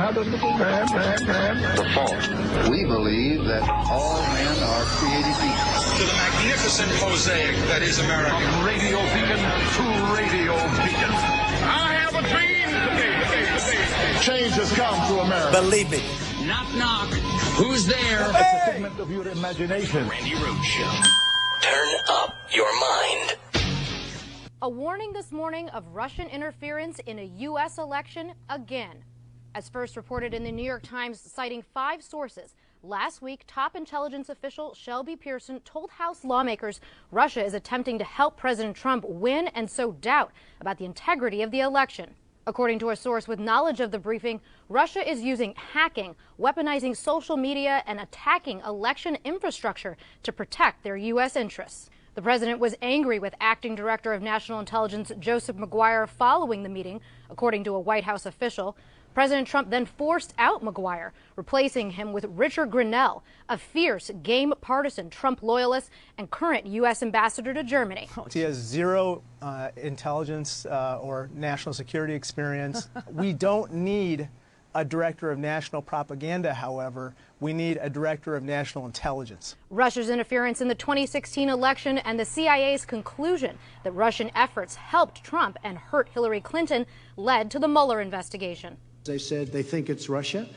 The fault. We believe that all men are created equal. To the magnificent mosaic that is America. From radio beacon to radio beacon. I have a dream today. Change has come to America. Believe it. Knock, knock. Who's there? It's a figment of your imagination. Randi Rhodes Show. Turn up your mind. A warning this morning of Russian interference in a U.S. election again. As first reported in the New York Times, citing 5 sources, last week, top intelligence official Shelby Pearson told House lawmakers Russia is attempting to help President Trump win and sow doubt about the integrity of the election. According to a source with knowledge of the briefing, Russia is using hacking, weaponizing social media, and attacking election infrastructure to protect their U.S. interests. The president was angry with acting director of national intelligence Joseph Maguire following the meeting, according to a White House official. President Trump then forced out Maguire, replacing him with Richard Grenell, a fierce, game partisan Trump loyalist and current U.S. ambassador to Germany. He has zero intelligence or national security experience. We don't need a director of national propaganda, however. We need a director of national intelligence. Russia's interference in the 2016 election and the CIA's conclusion that Russian efforts helped Trump and hurt Hillary Clinton led to the Mueller investigation. They said they think it's Russia.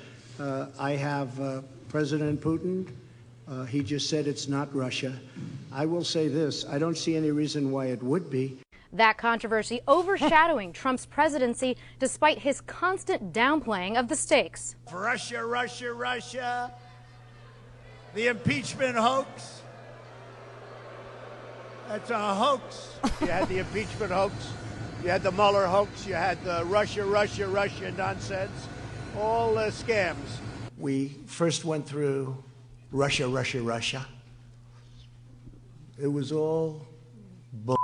I have President Putin. He just said it's not Russia. I will say this, I don't see any reason why it would be. That controversy overshadowing Trump's presidency despite his constant downplaying of the stakes. Russia, Russia, Russia. The impeachment hoax. That's a hoax. You had the impeachment hoax. You had the Mueller hoax. You had the Russia, Russia, Russia nonsense. All scams. We first went through Russia, Russia, Russia. It was all bull.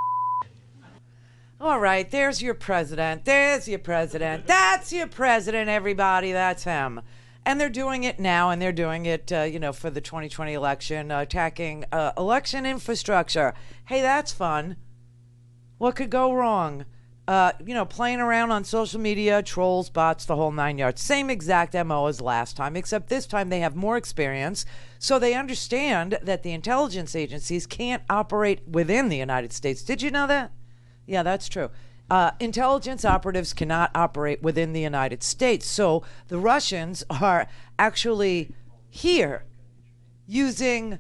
All right, there's your president. There's your president. That's your president, everybody. That's him. And they're doing it now, and they're doing it, for the 2020 election, attacking election infrastructure. Hey, that's fun. What could go wrong? Playing around on social media, trolls, bots, the whole 9 yards. Same exact MO as last time, except this time they have more experience, so they understand that the intelligence agencies can't operate within the United States. Did you know that? Yeah, that's true. Intelligence operatives cannot operate within the United States. So the Russians are actually here using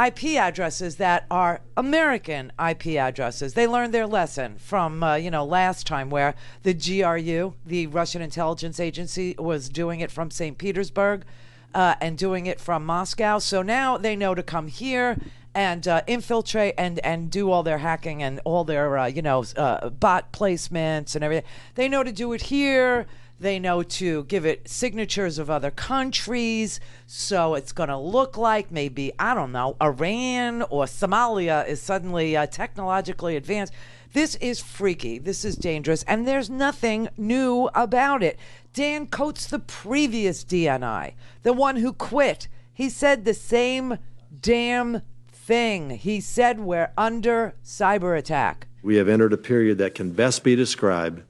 IP addresses that are American IP addresses. They learned their lesson from, last time where the GRU, the Russian intelligence agency, was doing it from St. Petersburg and doing it from Moscow. So now they know to come here and infiltrate and do all their hacking and all their, bot placements and everything. They know to do it here. They know to give it signatures of other countries. So it's going to look like maybe, I don't know, Iran or Somalia is suddenly technologically advanced. This is freaky. This is dangerous. And there's nothing new about it. Dan Coates, the previous DNI, the one who quit, he said the same damn thing. He said we're under cyber attack. We have entered a period that can best be described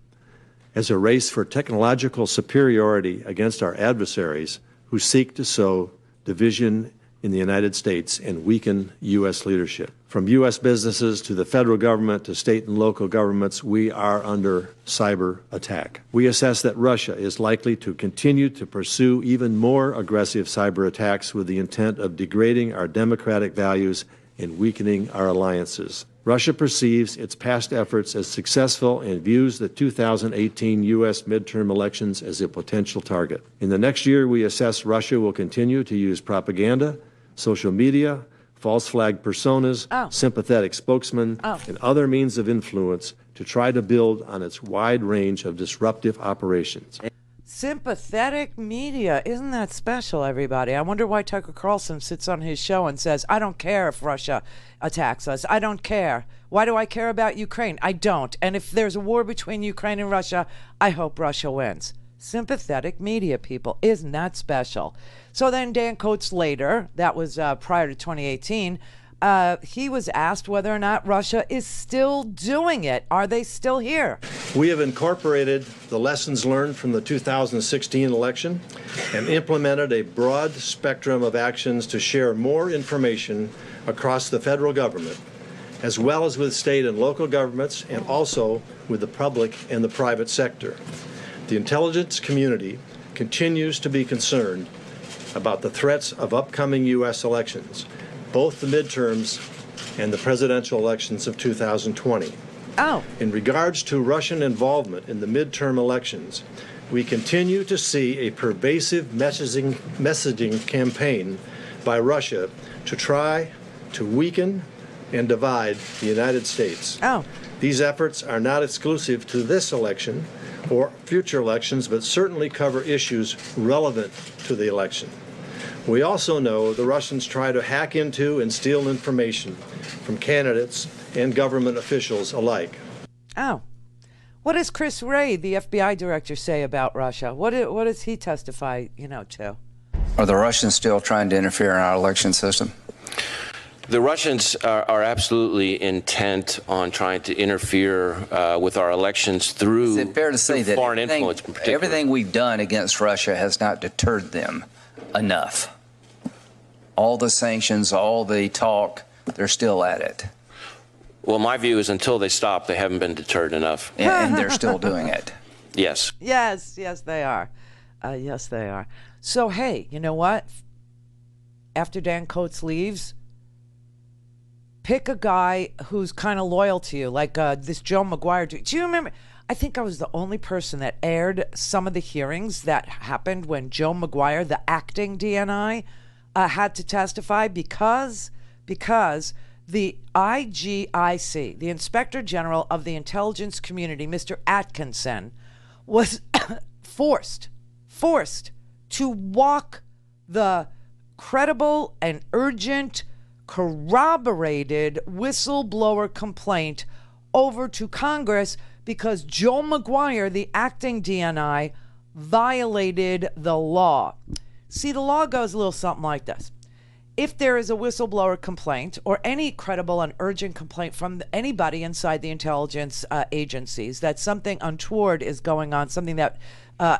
as a race for technological superiority against our adversaries who seek to sow division in the United States and weaken U.S. leadership. From U.S. businesses to the federal government to state and local governments, we are under cyber attack. We assess that Russia is likely to continue to pursue even more aggressive cyber attacks with the intent of degrading our democratic values and weakening our alliances. Russia perceives its past efforts as successful and views the 2018 U.S. midterm elections as a potential target. In the next year, we assess Russia will continue to use propaganda, social media, false flag personas, sympathetic spokesmen, and other means of influence to try to build on its wide range of disruptive operations. Sympathetic media. Isn't that special, everybody? I wonder why Tucker Carlson sits on his show and says, I don't care if Russia attacks us. I don't care. Why do I care about Ukraine? I don't. And if there's a war between Ukraine and Russia, I hope Russia wins. Sympathetic media, people. Isn't that special? So then Dan Coates later, that was prior to 2018, he was asked whether or not Russia is still doing it. Are they still here? We have incorporated the lessons learned from the 2016 election and implemented a broad spectrum of actions to share more information across the federal government, as well as with state and local governments, and also with the public and the private sector. The intelligence community continues to be concerned about the threats of upcoming U.S. elections, both the midterms and the presidential elections of 2020. Oh. In regards to Russian involvement in the midterm elections, we continue to see a pervasive messaging campaign by Russia to try to weaken and divide the United States. Oh. These efforts are not exclusive to this election or future elections, but certainly cover issues relevant to the election. We also know the Russians try to hack into and steal information from candidates and government officials alike. Oh. What does Chris Wray, the FBI director, say about Russia? What does he testify, to? Are the Russians still trying to interfere in our election system? The Russians are absolutely intent on trying to interfere with our elections through, Is it fair to say that foreign influence in particular? Everything we've done against Russia has not deterred them enough? All the sanctions, all the talk, they're still at it. Well, my view is until they stop, they haven't been deterred enough. And they're still doing it. Yes. Yes, they are. Yes, they are. So, hey, you know what? After Dan Coates leaves, pick a guy who's kind of loyal to you, like this Joe McGuire. Do you remember? I think I was the only person that aired some of the hearings that happened when Joe McGuire, the acting DNI, had to testify because the IGIC, the Inspector General of the Intelligence Community, Mr. Atkinson, was forced to walk the credible and urgent, corroborated whistleblower complaint over to Congress because Joe McGuire, the acting DNI, violated the law. See, the law goes a little something like this. If there is a whistleblower complaint or any credible and urgent complaint from anybody inside the intelligence agencies that something untoward is going on, something that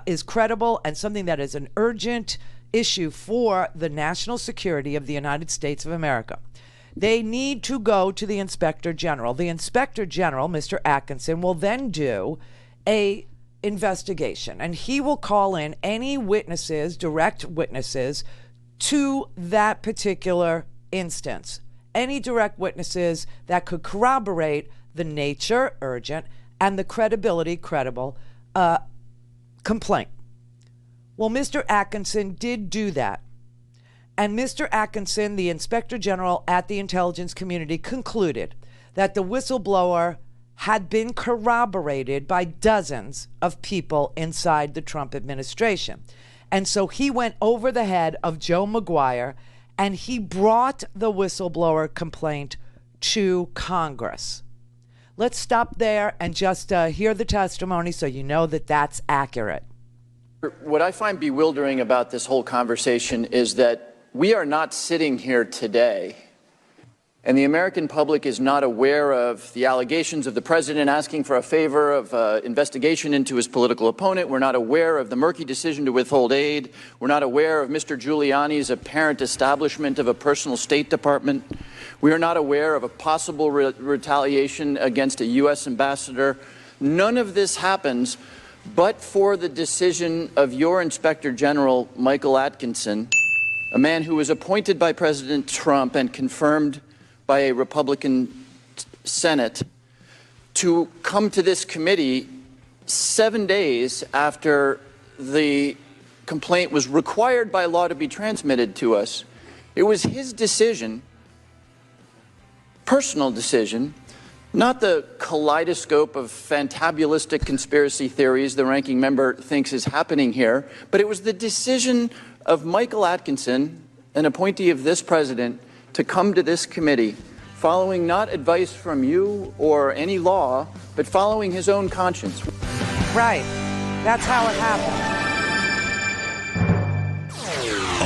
is credible and something that is an urgent issue for the national security of the United States of America, they need to go to the Inspector General. The Inspector General, Mr. Atkinson, will then do a investigation, and he will call in any witnesses, direct witnesses, to that particular instance. Any direct witnesses that could corroborate the nature, urgent, and the credibility, credible complaint. Well, Mr. Atkinson did do that. And Mr. Atkinson, the Inspector General at the intelligence community, concluded that the whistleblower had been corroborated by dozens of people inside the Trump administration. And so he went over the head of Joe McGuire and he brought the whistleblower complaint to Congress. Let's stop there and just hear the testimony so you know that that's accurate. What I find bewildering about this whole conversation is that we are not sitting here today, and the American public is not aware of the allegations of the president asking for a favor of investigation into his political opponent. We're not aware of the murky decision to withhold aid. We're not aware of Mr. Giuliani's apparent establishment of a personal State Department. We are not aware of a possible retaliation against a U.S. ambassador. None of this happens but for the decision of your Inspector General, Michael Atkinson, a man who was appointed by President Trump and confirmed by a Republican Senate, to come to this committee 7 days after the complaint was required by law to be transmitted to us. It was his decision, personal decision, not the kaleidoscope of fantabulistic conspiracy theories the ranking member thinks is happening here, but it was the decision of Michael Atkinson, an appointee of this president, to come to this committee following not advice from you or any law, but following his own conscience. Right. That's how it happened.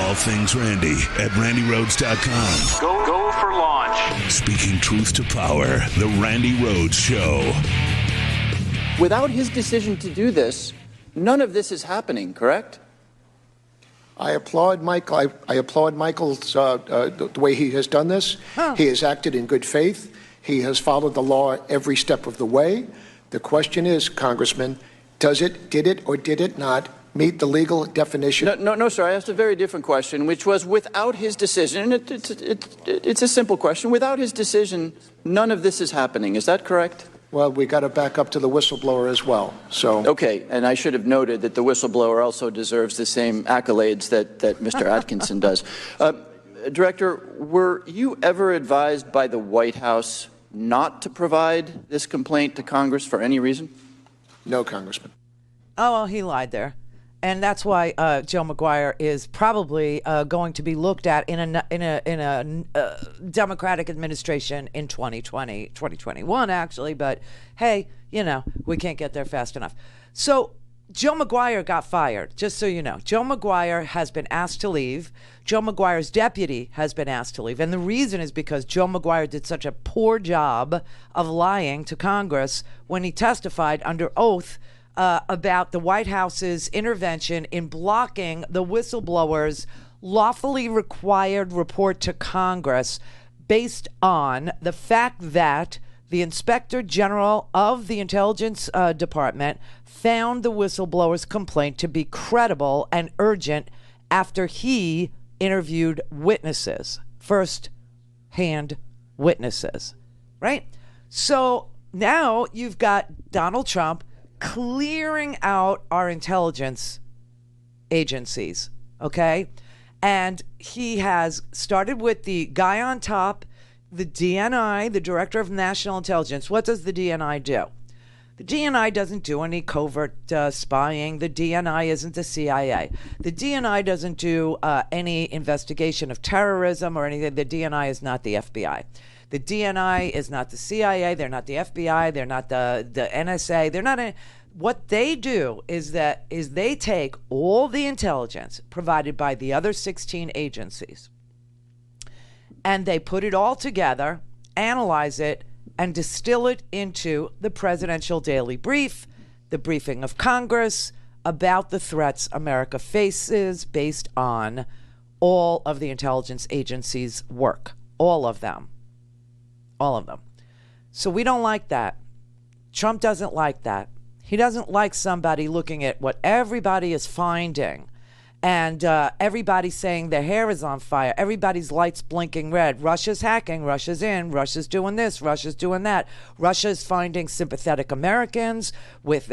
all things Randi at RandiRhodes.com. Go for launch. Speaking truth to power, the Randi Rhodes Show. Without his decision to do this, none of this is happening, correct? I applaud Michael. I applaud Michael's the way he has done this. He has acted in good faith. He has followed the law every step of the way. The question is, Congressman, did it or did it not meet the legal definition? No, sir. I asked a very different question, which was without his decision. And it's a simple question. Without his decision, none of this is happening. Is that correct? Well, we got to back up to the whistleblower as well. So okay, and I should have noted that the whistleblower also deserves the same accolades that Mr. Atkinson does. Director, were you ever advised by the White House not to provide this complaint to Congress for any reason? No, Congressman. Oh, well, he lied there. And that's why Joe Maguire is probably going to be looked at in a Democratic administration in 2021, actually. But hey, we can't get there fast enough. So Joe Maguire got fired, just so you know. Joe Maguire has been asked to leave. Joe Maguire's deputy has been asked to leave. And the reason is because Joe Maguire did such a poor job of lying to Congress when he testified under oath about the White House's intervention in blocking the whistleblower's lawfully required report to Congress based on the fact that the Inspector General of the Intelligence Department found the whistleblower's complaint to be credible and urgent after he interviewed witnesses, first-hand witnesses, right? So now you've got Donald Trump clearing out our intelligence agencies, okay? And he has started with the guy on top, the DNI, the Director of National Intelligence. What does the DNI do? The DNI doesn't do any covert spying. The DNI isn't the CIA. The DNI doesn't do any investigation of terrorism or anything. The DNI is not the FBI. The DNI is not the CIA. They're not the FBI. They're not the NSA. They're not. What they do is they take all the intelligence provided by the other 16 agencies, and they put it all together, analyze it, and distill it into the presidential daily brief, the briefing of Congress about the threats America faces based on all of the intelligence agencies' work. All of them. All of them. So we don't like that. Trump doesn't like that. He doesn't like somebody looking at what everybody is finding and everybody's saying their hair is on fire. Everybody's lights blinking red. Russia's hacking. Russia's in. Russia's doing this. Russia's doing that. Russia's finding sympathetic Americans with,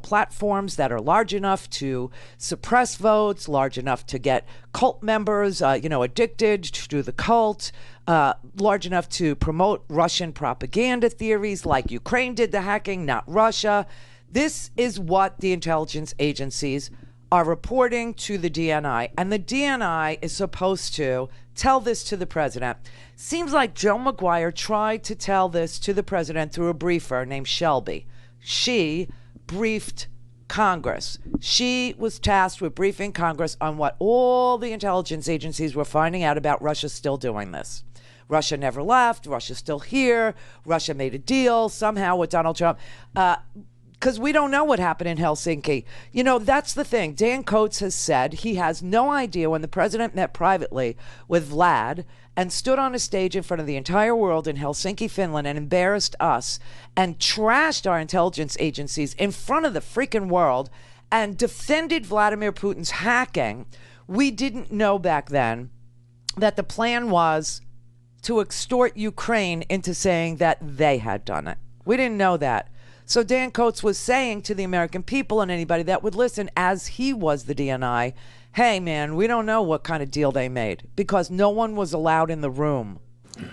platforms that are large enough to suppress votes, large enough to get cult members, addicted to the cult, large enough to promote Russian propaganda theories like Ukraine did the hacking, not Russia. This is what the intelligence agencies are reporting to the DNI, and the DNI is supposed to tell this to the president. Seems like Joe Maguire tried to tell this to the president through a briefer named Shelby. She briefed Congress. She was tasked with briefing Congress on what all the intelligence agencies were finding out about Russia still doing this. Russia never left. Russia's still here. Russia made a deal somehow with Donald Trump. Because we don't know what happened in Helsinki. That's the thing. Dan Coates has said he has no idea when the president met privately with Vlad and stood on a stage in front of the entire world in Helsinki, Finland, and embarrassed us and trashed our intelligence agencies in front of the freaking world and defended Vladimir Putin's hacking. We didn't know back then that the plan was to extort Ukraine into saying that they had done it. We didn't know that. So Dan Coates was saying to the American people and anybody that would listen, as he was the DNI, hey, man, we don't know what kind of deal they made because no one was allowed in the room.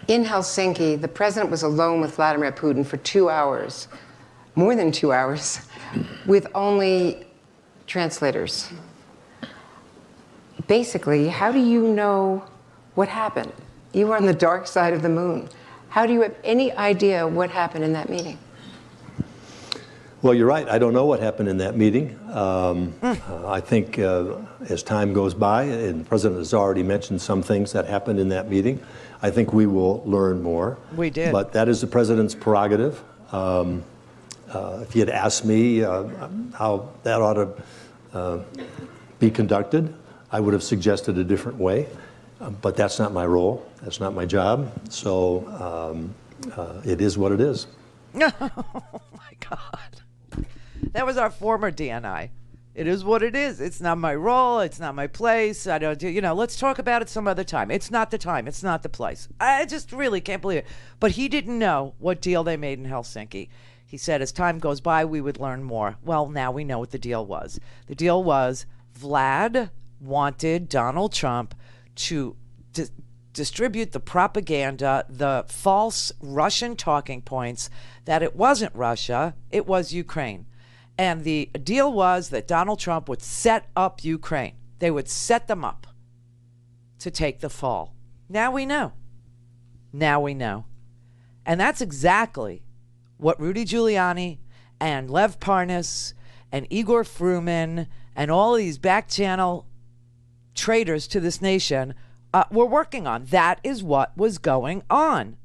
In Helsinki, the president was alone with Vladimir Putin for 2 hours, more than 2 hours, with only translators. Basically, how do you know what happened? You were on the dark side of the moon. How do you have any idea what happened in that meeting? Well, you're right. I don't know what happened in that meeting. I think as time goes by, and the President has already mentioned some things that happened in that meeting, I think we will learn more. We did. But that is the President's prerogative. If he had asked me how that ought to be conducted, I would have suggested a different way. But that's not my role. That's not my job. So it is what it is. Oh, my God. That was our former DNI. It is what it is. It's not my role. It's not my place. I don't do, let's talk about it some other time. It's not the time. It's not the place. I just really can't believe it. But he didn't know what deal they made in Helsinki. He said as time goes by, we would learn more. Well, now we know what the deal was. The deal was Vlad wanted Donald Trump to distribute the propaganda, the false Russian talking points that it wasn't Russia, it was Ukraine. And the deal was that Donald Trump would set up Ukraine. They would set them up to take the fall. Now we know. Now we know. And that's exactly what Rudy Giuliani and Lev Parnas and Igor Fruman and all these back channel traitors to this nation were working on. That is what was going on.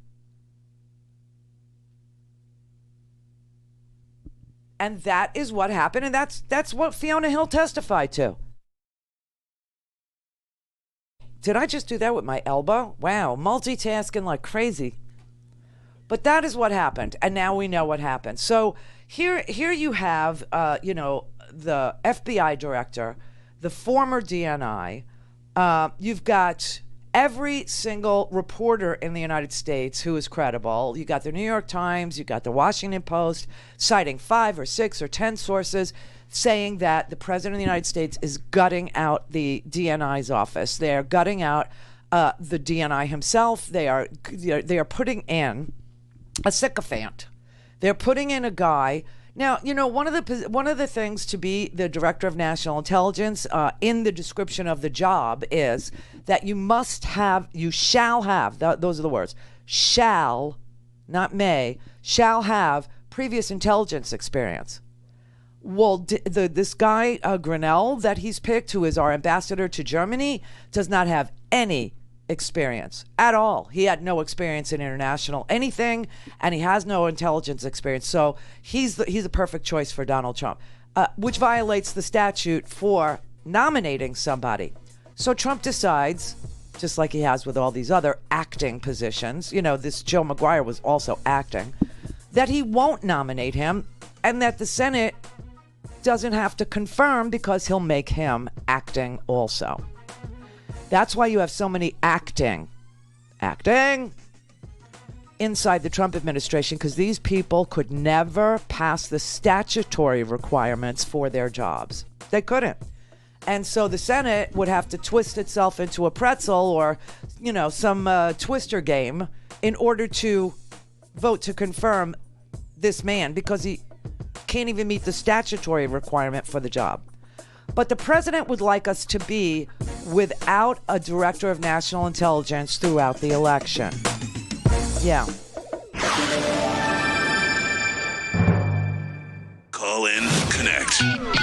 And that is what happened, and that's what Fiona Hill testified to. Did I just do that with my elbow? Wow, multitasking like crazy. But that is what happened, and now we know what happened. So here you have, the FBI director, the former DNI. You've got every single reporter in the United States who is credible. You got the New York Times, you got the Washington Post, citing 5 or 6 or 10 sources saying that the President of the United States is gutting out the DNI's office. They're gutting out the DNI himself. They are putting in a sycophant. They're putting in a guy. Now, one of the things to be the Director of National Intelligence in the description of the job is that you shall have, those are the words, shall, not may, shall have previous intelligence experience. Well, this guy, Grinnell, that he's picked, who is our ambassador to Germany, does not have any experience at all. He had no experience in international anything, and he has no intelligence experience. So he's a perfect choice for Donald Trump, which violates the statute for nominating somebody. So Trump decides, just like he has with all these other acting positions, this Joe Maguire was also acting, that he won't nominate him, and that the Senate doesn't have to confirm because he'll make him acting also. That's why you have so many acting inside the Trump administration, because these people could never pass the statutory requirements for their jobs. They couldn't. And so the Senate would have to twist itself into a pretzel or, some twister game in order to vote to confirm this man, because he can't even meet the statutory requirement for the job. But the president would like us to be without a director of national intelligence throughout the election. Yeah. Call in, connect.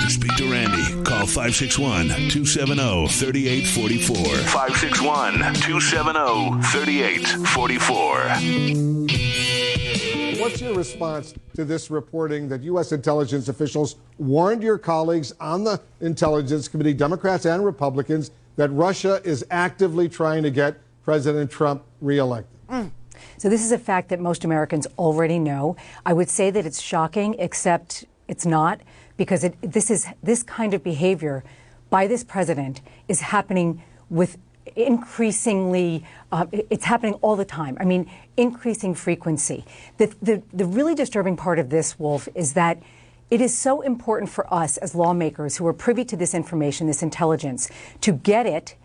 Speak to Randi. Call 561-270-3844. 561-270-3844. What's your response to this reporting that U.S. intelligence officials warned your colleagues on the Intelligence Committee, Democrats and Republicans, that Russia is actively trying to get President Trump reelected? So this is a fact that most Americans already know. I would say that it's shocking, except it's not, because this kind of behavior by this president is happening with increasingly, it's happening all the time. I mean, increasing frequency. The really disturbing part of this, Wolf, is that it is so important for us as lawmakers who are privy to this information, this intelligence, to get it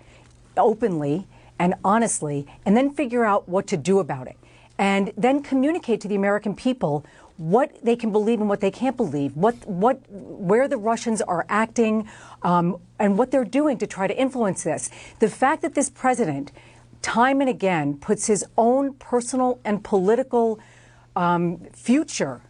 openly and honestly, and then figure out what to do about it. And then communicate to the American people what they can believe and what they can't believe, where the Russians are acting, and what they're doing to try to influence this. The fact that this president, time and again, puts his own personal and political future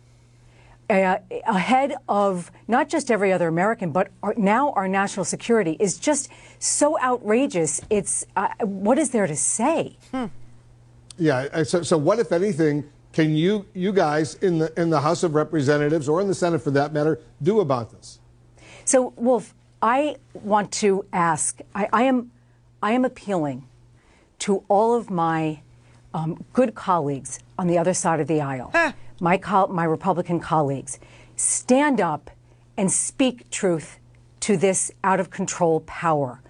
ahead of not just every other American, but now our national security is just so outrageous. It's what is there to say? Yeah. So what, if anything, can you guys in the House of Representatives or in the Senate, for that matter, do about this? So, Wolf, I want to ask. I am appealing to all of my good colleagues on the other side of the aisle. My Republican colleagues, stand up and speak truth to this out-of-control power.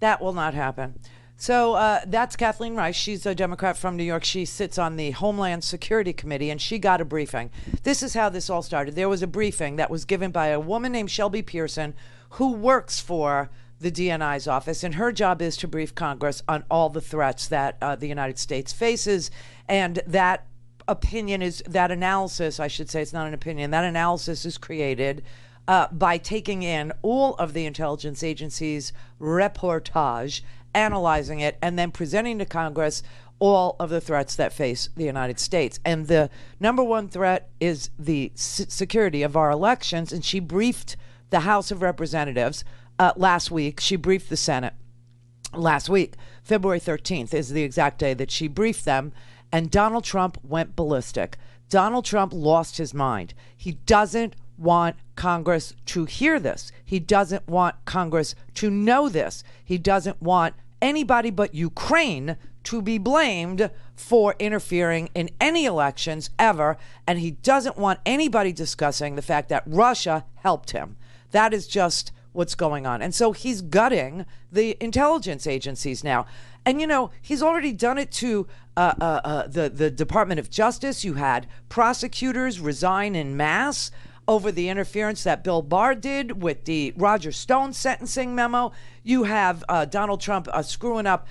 That will not happen. So that's Kathleen Rice. She's a Democrat from New York. She sits on the Homeland Security Committee, and she got a briefing. This is how this all started. There was a briefing that was given by a woman named Shelby Pearson, who works for the DNI's office, and her job is to brief Congress on all the threats that the United States faces. And that analysis, I should say, it's not an opinion, that analysis is created by taking in all of the intelligence agencies' reportage, analyzing it, and then presenting to Congress all of the threats that face the United States. And the number one threat is the security of our elections. And she briefed the House of Representatives last week. She briefed the Senate last week. February 13th is the exact day that she briefed them. And Donald Trump went ballistic. Donald Trump lost his mind. He doesn't want Congress to hear this. He doesn't want Congress to know this. He doesn't want anybody but Ukraine to be blamed for interfering in any elections ever. And he doesn't want anybody discussing the fact that Russia helped him. That is just what's going on. And so he's gutting the intelligence agencies now. And, you know, he's already done it to the Department of Justice. You had prosecutors resign en masse over the interference that Bill Barr did with the Roger Stone sentencing memo. You have Donald Trump screwing up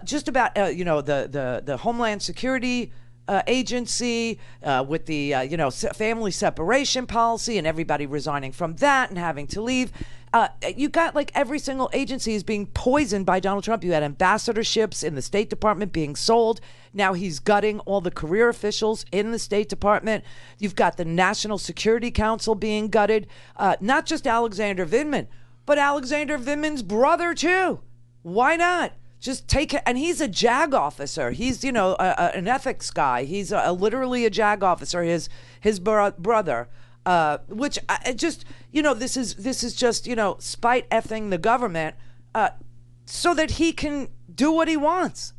just about, the Homeland Security Agency with the, family separation policy, and everybody resigning from that and having to leave. You got like every single agency is being poisoned by Donald Trump. You had ambassadorships in the State Department being sold. Now he's gutting all the career officials in the State Department. You've got the National Security Council being gutted. Not just Alexander Vindman, but Alexander Vindman's brother too. Why not? Just take it. And he's a JAG officer. He's, an ethics guy. He's literally a JAG officer, his brother. Which just, this is just, spite effing the government so that he can do what he wants.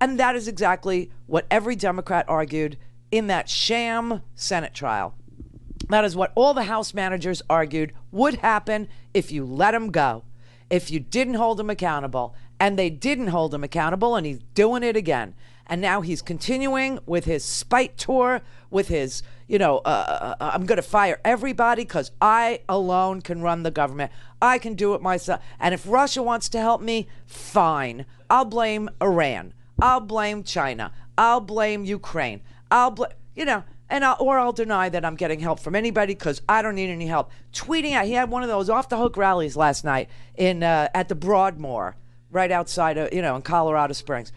And that is exactly what every Democrat argued in that sham Senate trial. That is what all the House managers argued would happen if you let him go, if you didn't hold him accountable. And they didn't hold him accountable, and he's doing it again. And now he's continuing with his spite tour, with his, I'm going to fire everybody because I alone can run the government. I can do it myself. And if Russia wants to help me, fine. I'll blame Iran. I'll blame China. I'll blame Ukraine. I'll deny that I'm getting help from anybody because I don't need any help. Tweeting out, he had one of those off-the-hook rallies last night at the Broadmoor, right outside of, in Colorado Springs.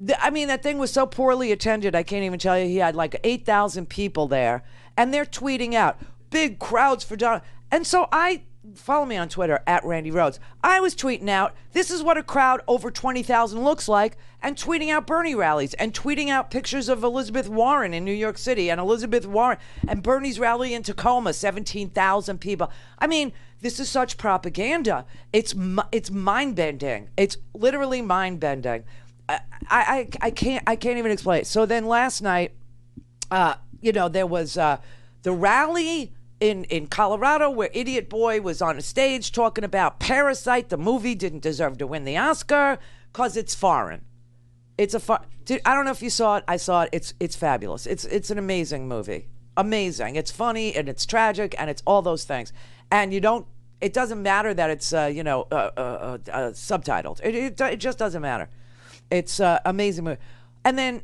That thing was so poorly attended, I can't even tell you. He had like 8,000 people there, and they're tweeting out, big crowds for Donald. And so follow me on Twitter, @Randi Rhodes. I was tweeting out, this is what a crowd over 20,000 looks like, and tweeting out Bernie rallies, and tweeting out pictures of Elizabeth Warren in New York City, and Elizabeth Warren, and Bernie's rally in Tacoma, 17,000 people. This is such propaganda. It's mind-bending. It's literally mind-bending. I can't even explain it. So then last night, there was the rally in Colorado where Idiot Boy was on a stage talking about Parasite. The movie didn't deserve to win the Oscar because it's foreign. I don't know if you saw it. I saw it. It's fabulous. It's an amazing movie. Amazing. It's funny and it's tragic and it's all those things. And it doesn't matter that it's subtitled. It just doesn't matter. It's an amazing movie. And then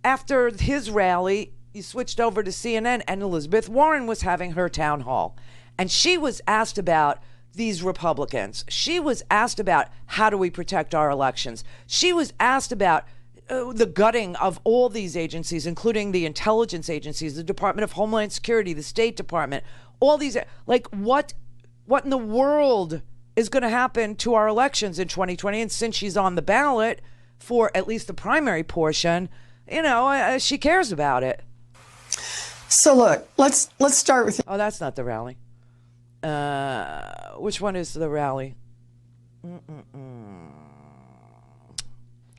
after his rally, he switched over to CNN, and Elizabeth Warren was having her town hall. And she was asked about these Republicans. She was asked about how do we protect our elections. She was asked about the gutting of all these agencies, including the intelligence agencies, the Department of Homeland Security, the State Department, all these, like, what in the world is going to happen to our elections in 2020? And since she's on the ballot for at least the primary portion, you know, she cares about it. So look, let's start with. Oh, that's not the rally. Which one is the rally?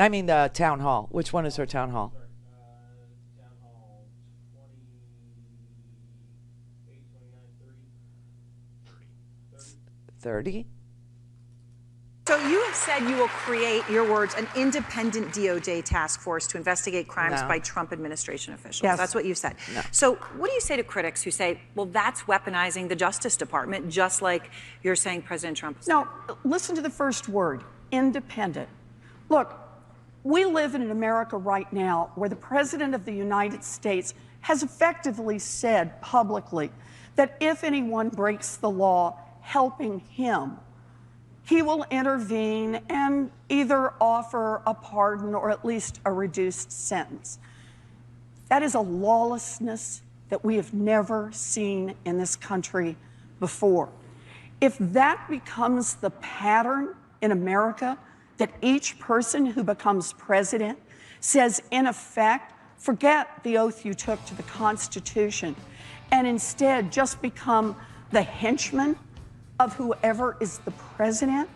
I mean the town hall. Which one is her town hall? 30? So you have said you will create, your words, an independent DOJ task force to investigate crimes by Trump administration officials. Yes. That's what you've said. No. So what do you say to critics who say, well, that's weaponizing the Justice Department, just like you're saying President Trump is? No, listen to the first word, independent. Look, we live in an America right now where the President of the United States has effectively said publicly that if anyone breaks the law, helping him, he will intervene and either offer a pardon or at least a reduced sentence. That is a lawlessness that we have never seen in this country before. If that becomes the pattern in America, that each person who becomes president says, in effect, forget the oath you took to the Constitution, and instead just become the henchman of whoever is the president,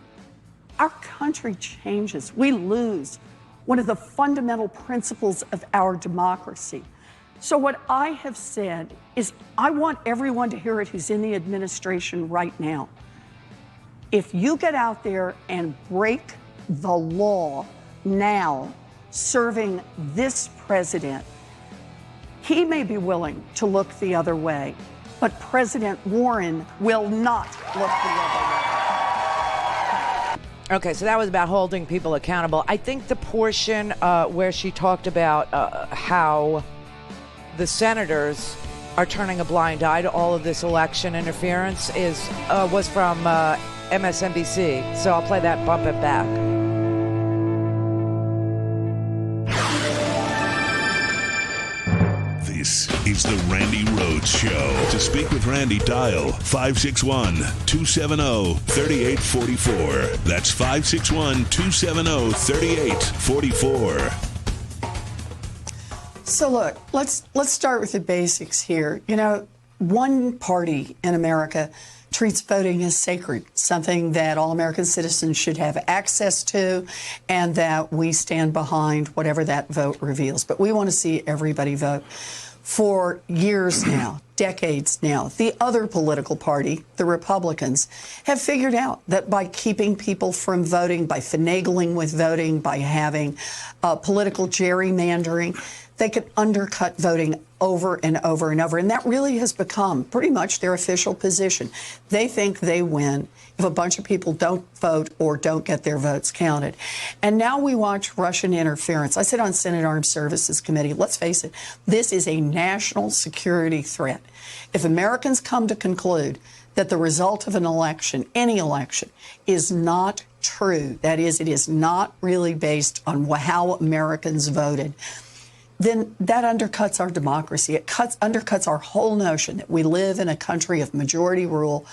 our country changes. We lose one of the fundamental principles of our democracy. So what I have said is I want everyone to hear it who's in the administration right now. If you get out there and break the law now, serving this president, he may be willing to look the other way, but President Warren will not look the other way. Okay, so that was about holding people accountable. I think the portion where she talked about how the senators are turning a blind eye to all of this election interference was from MSNBC. So I'll play that, bump it back. This is the Randi Rhodes Show. To speak with Randi, dial 561-270-3844. That's 561-270-3844. So look, let's start with the basics here. You know, one party in America treats voting as sacred, something that all American citizens should have access to, and that we stand behind whatever that vote reveals. But we want to see everybody vote. For years now, decades now, the other political party, the Republicans, have figured out that by keeping people from voting, by finagling with voting, by having political gerrymandering, they could undercut voting over and over and over. And that really has become pretty much their official position. They think they win if a bunch of people don't vote or don't get their votes counted. And now we watch Russian interference. I sit on Senate Armed Services Committee. Let's face it, this is a national security threat. If Americans come to conclude that the result of an election, any election, is not true, that is, it is not really based on how Americans voted, then that undercuts our democracy. It undercuts our whole notion that we live in a country of majority rule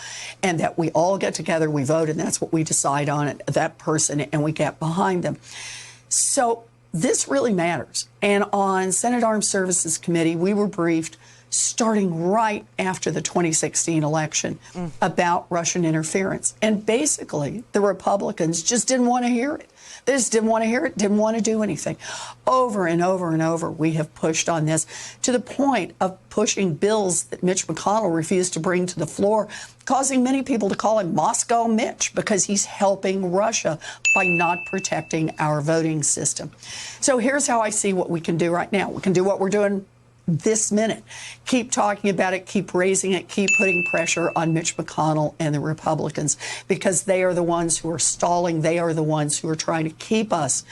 and that we all get together, we vote, and that's what we decide on it, that person, and we get behind them. So this really matters. And on Senate Armed Services Committee, we were briefed starting right after the 2016 election about Russian interference. And basically, the Republicans just didn't want to hear it. They just didn't want to hear it, didn't want to do anything. Over and over and over, we have pushed on this to the point of pushing bills that Mitch McConnell refused to bring to the floor, causing many people to call him Moscow Mitch because he's helping Russia by not protecting our voting system. So here's how I see what we can do right now. We can do what we're doing this minute. Keep talking about it, keep raising it, keep putting pressure on Mitch McConnell and the Republicans because they are the ones who are stalling. They are the ones who are trying to keep us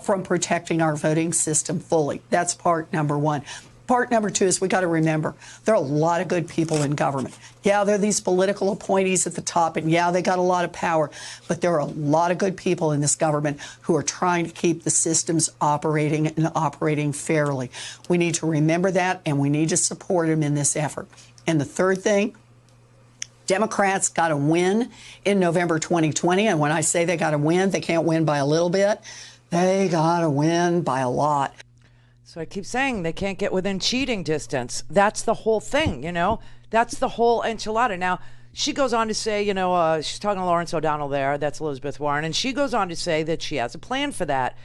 from protecting our voting system fully. That's part number one. Part number two is we got to remember there are a lot of good people in government. Yeah, there are these political appointees at the top, and yeah, they got a lot of power, but there are a lot of good people in this government who are trying to keep the systems operating and operating fairly. We need to remember that, and we need to support them in this effort. And the third thing, Democrats got to win in November 2020, and when I say they got to win, they can't win by a little bit. They got to win by a lot. So I keep saying they can't get within cheating distance. That's the whole thing, you know? That's the whole enchilada. Now, she goes on to say, you know, she's talking to Lawrence O'Donnell there. That's Elizabeth Warren. And she goes on to say that she has a plan for that.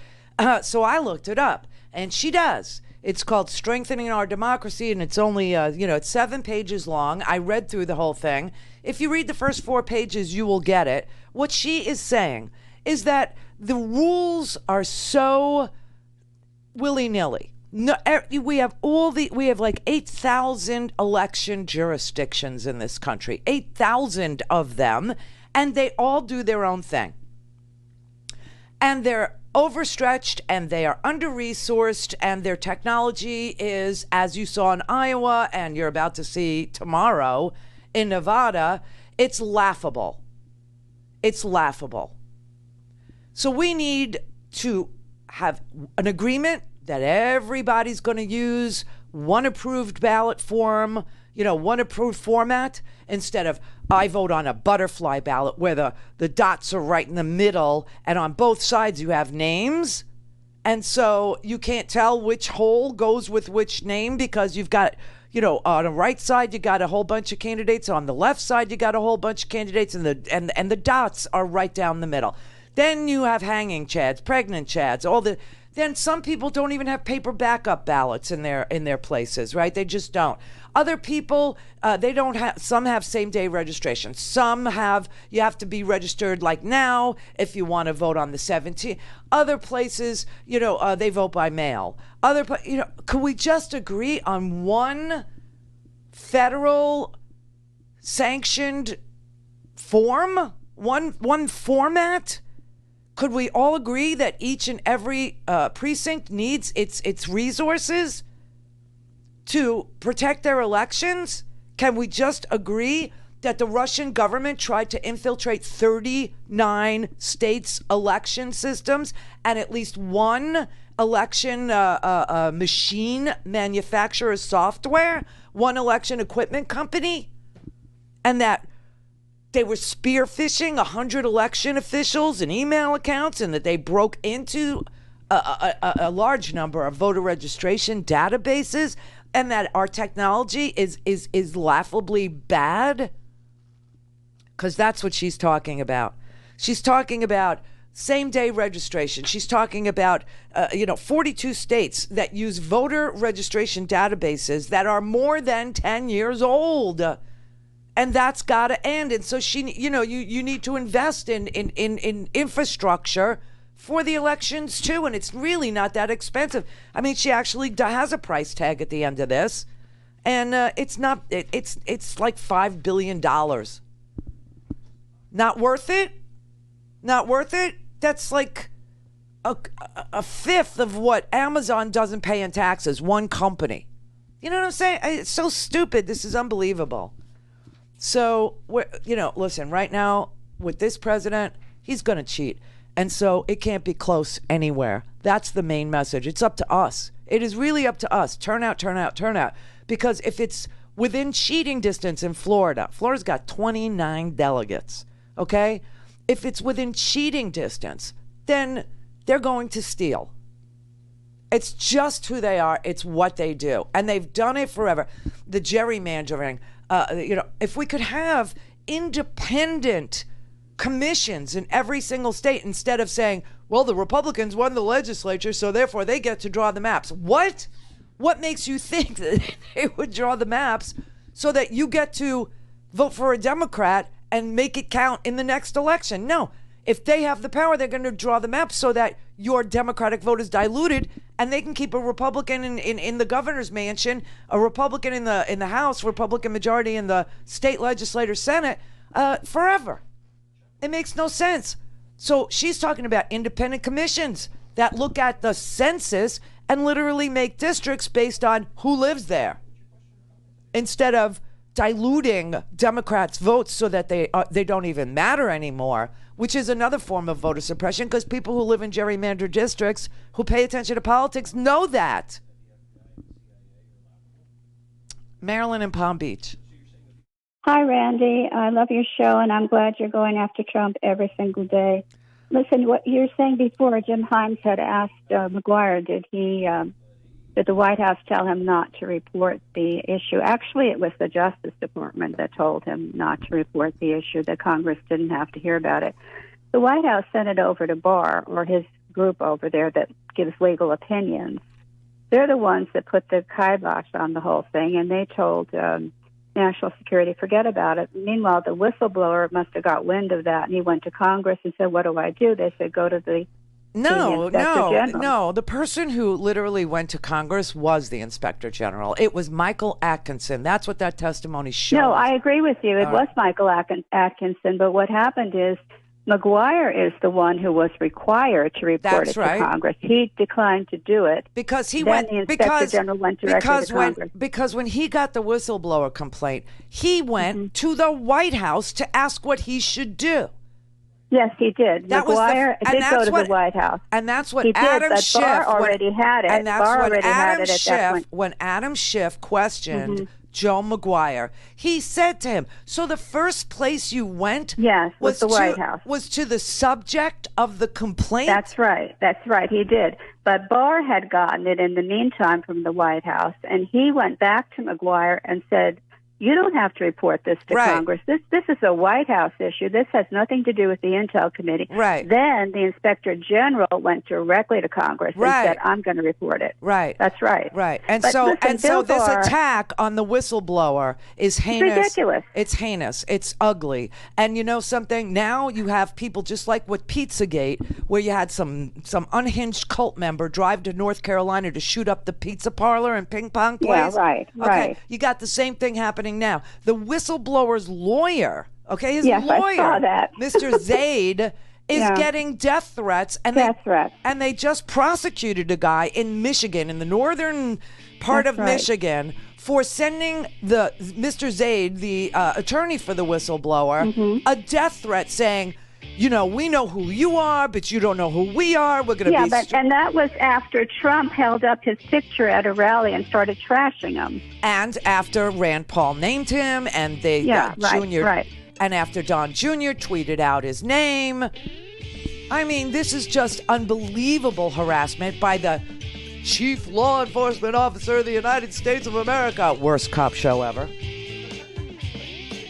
So I looked it up, and she does. It's called Strengthening Our Democracy, and it's only, you know, it's 7 pages long. I read through the whole thing. If you read the first 4 pages, you will get it. What she is saying is that the rules are so willy-nilly. No, we have like 8,000 election jurisdictions in this country, 8,000 of them, and they all do their own thing. And they're overstretched, and they are under-resourced, and their technology is, as you saw in Iowa, and you're about to see tomorrow in Nevada, it's laughable. It's laughable. So we need to have an agreement that everybody's going to use one approved ballot form, you know, one approved format, instead of I vote on a butterfly ballot where the dots are right in the middle, and on both sides you have names. And so you can't tell which hole goes with which name because you've got, you know, on the right side you got a whole bunch of candidates, on the left side you got a whole bunch of candidates, and the dots are right down the middle. Then you have hanging chads, pregnant chads, then some people don't even have paper backup ballots in their places, right? They just don't. Other people, they don't have, some have same-day registration. Some have, you have to be registered like now if you want to vote on the 17th. Other places, you know, they vote by mail. You know, could we just agree on one federal sanctioned form? One format? Could we all agree that each and every precinct needs its resources to protect their elections? Can we just agree that the Russian government tried to infiltrate 39 states' election systems and at least one election machine manufacturer software, one election equipment company, and that they were spear phishing 100 election officials and email accounts, and that they broke into a large number of voter registration databases, and that our technology is laughably bad? Because that's what she's talking about. She's talking about same-day registration. She's talking about 42 states that use voter registration databases that are more than 10 years old. And that's got to end. And so you need to invest in infrastructure for the elections too. And it's really not that expensive. I mean, she actually has a price tag at the end of this, and it's like $5 billion. Not worth it. Not worth it. That's like a fifth of what Amazon doesn't pay in taxes. One company. You know what I'm saying? It's so stupid. This is unbelievable. So, listen, right now, with this president, he's going to cheat. And so it can't be close anywhere. That's the main message. It's up to us. It is really up to us. Turn out, turn out, turn out. Because if it's within cheating distance in Florida's got 29 delegates, okay? If it's within cheating distance, then they're going to steal. It's just who they are. It's what they do. And they've done it forever. The gerrymandering. If we could have independent commissions in every single state instead of saying, well, the Republicans won the legislature, so therefore they get to draw the maps. What? What makes you think that they would draw the maps so that you get to vote for a Democrat and make it count in the next election? No. If they have the power, they're going to draw the maps so that your Democratic vote is diluted, and they can keep a Republican in the governor's mansion, a Republican in the House, Republican majority in the state legislature Senate forever. It makes no sense. So she's talking about independent commissions that look at the census and literally make districts based on who lives there, instead of diluting Democrats' votes so that they don't even matter anymore, which is another form of voter suppression, because people who live in gerrymandered districts who pay attention to politics know that. Marilyn in Palm Beach. Hi, Randy. I love your show, and I'm glad you're going after Trump every single day. Listen, what you were saying before, Jim Himes had asked McGuire, did the White House tell him not to report the issue? Actually, it was the Justice Department that told him not to report the issue, that Congress didn't have to hear about it. The White House sent it over to Barr, or his group over there that gives legal opinions. They're the ones that put the kibosh on the whole thing, and they told National Security, forget about it. Meanwhile, the whistleblower must have got wind of that, and he went to Congress and said, what do I do? They said, go to the No. The person who literally went to Congress was the Inspector General. It was Michael Atkinson. That's what that testimony shows. No, I agree with you. It was Michael Atkinson, but what happened is McGuire is the one who was required to report it to Congress. He declined to do it because the Inspector General went directly to Congress. Because when he got the whistleblower complaint, he went to the White House to ask what he should do. Yes, he did. McGuire did go to the White House. And that's what he Adam did, but Schiff Barr already had it. And that's Barr what already had it Adam at Schiff, that point. when Adam Schiff questioned Joe McGuire, he said to him, so the first place you went was the White House. Was to the subject of the complaint? That's right. He did. But Barr had gotten it in the meantime from the White House, and he went back to McGuire and said, you don't have to report this to Congress. This is a White House issue. This has nothing to do with the Intel Committee. Right. Then the Inspector General went directly to Congress and said, I'm going to report it. Right. That's right. Right. And but so listen, this Barr, attack on the whistleblower is heinous. It's ridiculous. It's heinous. It's ugly. And you know something? Now you have people just like with Pizzagate, where you had some unhinged cult member drive to North Carolina to shoot up the pizza parlor and ping pong place. Yeah, right. Okay. Right. You got the same thing happening now. The whistleblower's lawyer, his yes, lawyer, I saw that. Mr. Zaid, is getting death threats, and they just prosecuted a guy in Michigan, in the northern part of Michigan, for sending Mr. Zaid, the attorney for the whistleblower, a death threat saying, we know who you are, but you don't know who we are. We're going to be... and that was after Trump held up his picture at a rally and started trashing him. And after Rand Paul named him, and Junior... And after Don Jr. tweeted out his name. I mean, this is just unbelievable harassment by the Chief Law Enforcement Officer of the United States of America. Worst cop show ever.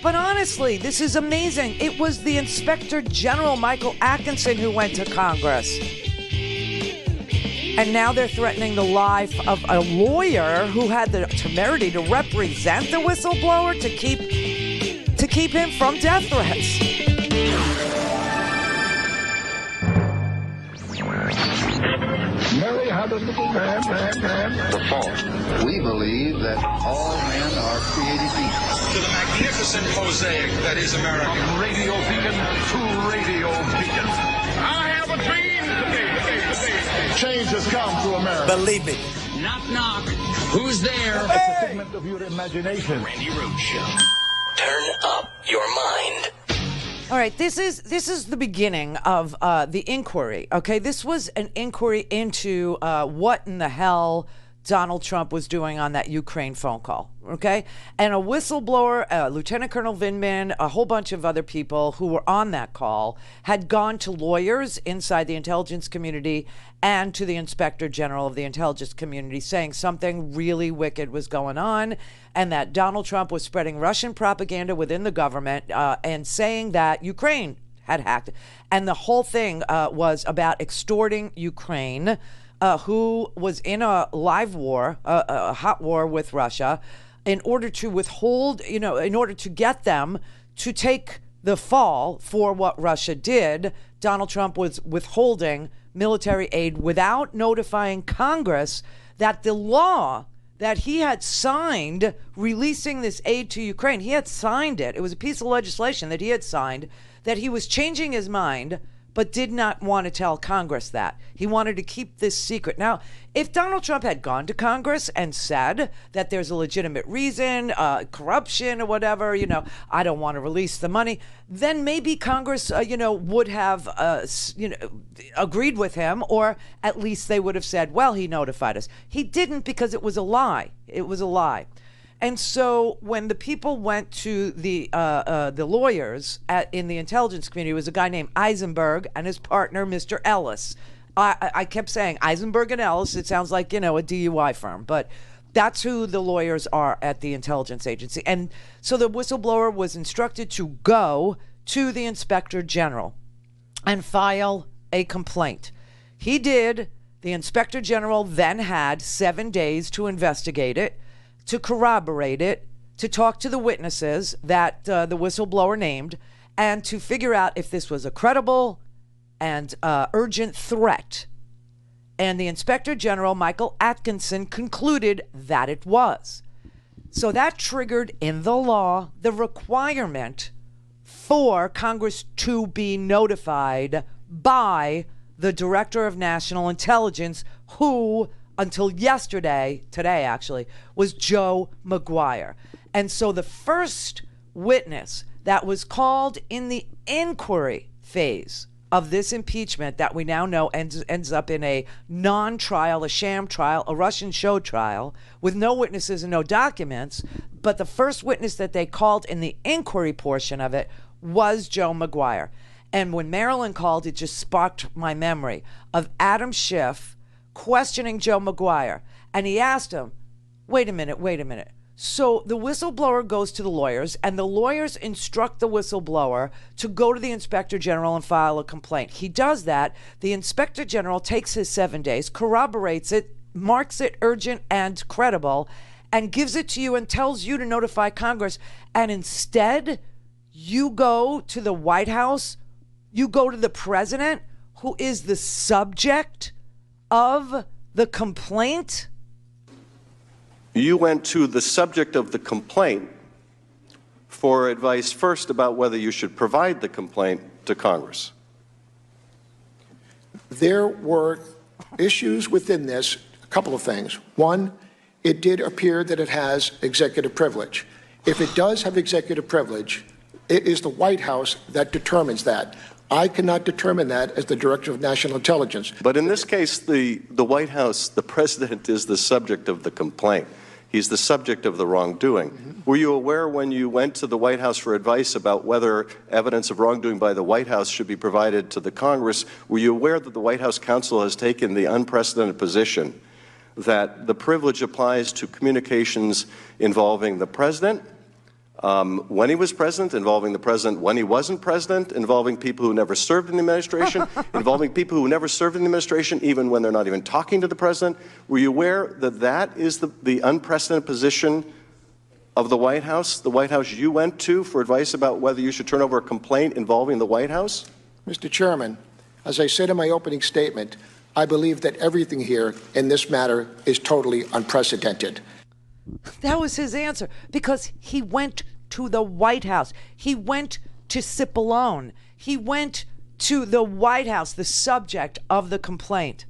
But honestly, this is amazing. It was the Inspector General, Michael Atkinson, who went to Congress. And now they're threatening the life of a lawyer who had the temerity to represent the whistleblower to keep him from death threats. Mary had a little lamb. The fault. We believe that all men are created equal. To the magnificent mosaic that is America. From radio beacon to radio beacon. I have a dream today. Change has come to America. Believe it. Knock, knock. Who's there? It's a figment of your imagination. Randi Rhodes Show. Turn up your mind. All right, this is the beginning of the inquiry, okay? This was an inquiry into what in the hell Donald Trump was doing on that Ukraine phone call, okay? And a whistleblower, Lieutenant Colonel Vindman, a whole bunch of other people who were on that call had gone to lawyers inside the intelligence community and to the Inspector General of the intelligence community saying something really wicked was going on and that Donald Trump was spreading Russian propaganda within the government and saying that Ukraine had hacked. And the whole thing was about extorting Ukraine, who was in a live war, a hot war with Russia, in order to withhold, in order to get them to take the fall for what Russia did. Donald Trump was withholding military aid without notifying Congress that the law that he had signed releasing this aid to Ukraine, he had signed it. It was a piece of legislation that he had signed, that he was changing his mind but did not want to tell Congress that. He wanted to keep this secret. Now, if Donald Trump had gone to Congress and said that there's a legitimate reason, corruption or whatever, I don't want to release the money, then maybe Congress, would have, agreed with him, or at least they would have said, well, he notified us. He didn't, because it was a lie. It was a lie. And so when the people went to the lawyers in the intelligence community, it was a guy named Eisenberg and his partner, Mr. Ellis. I kept saying Eisenberg and Ellis. It sounds like, a DUI firm, but that's who the lawyers are at the intelligence agency. And so the whistleblower was instructed to go to the inspector general and file a complaint. He did. The inspector general then had 7 days to investigate it, to corroborate it, to talk to the witnesses that the whistleblower named, and to figure out if this was a credible and urgent threat. And the Inspector General, Michael Atkinson, concluded that it was. So that triggered in the law the requirement for Congress to be notified by the Director of National Intelligence, who until yesterday, today actually, was Joe Maguire. And so the first witness that was called in the inquiry phase of this impeachment that we now know ends up in a non-trial, a sham trial, a Russian show trial with no witnesses and no documents. But the first witness that they called in the inquiry portion of it was Joe Maguire. And when Marilyn called, it just sparked my memory of Adam Schiff questioning Joe Maguire. And he asked him, wait a minute. So the whistleblower goes to the lawyers, and the lawyers instruct the whistleblower to go to the inspector general and file a complaint. He does that. The inspector general takes his 7 days, corroborates it, marks it urgent and credible, and gives it to you and tells you to notify Congress. And instead, you go to the White House, you go to the president, who is the subject of the complaint? You went to the subject of the complaint for advice first about whether you should provide the complaint to Congress. There were issues within this, a couple of things. One, it did appear that it has executive privilege. If it does have executive privilege, it is the White House that determines that. I cannot determine that as the Director of National Intelligence. But in this case, the White House, the president is the subject of the complaint. He's the subject of the wrongdoing. Mm-hmm. Were you aware when you went to the White House for advice about whether evidence of wrongdoing by the White House should be provided to the Congress, were you aware that the White House counsel has taken the unprecedented position that the privilege applies to communications involving the president, when he was president, involving the president when he wasn't president, involving people who never served in the administration, involving people who never served in the administration even when they're not even talking to the president? Were you aware that that is the unprecedented position of the White House you went to for advice about whether you should turn over a complaint involving the White House? Mr. Chairman, as I said in my opening statement, I believe that everything here in this matter is totally unprecedented. That was his answer, because he went to the White House. He went to Cipollone. He went to the White House, the subject of the complaint.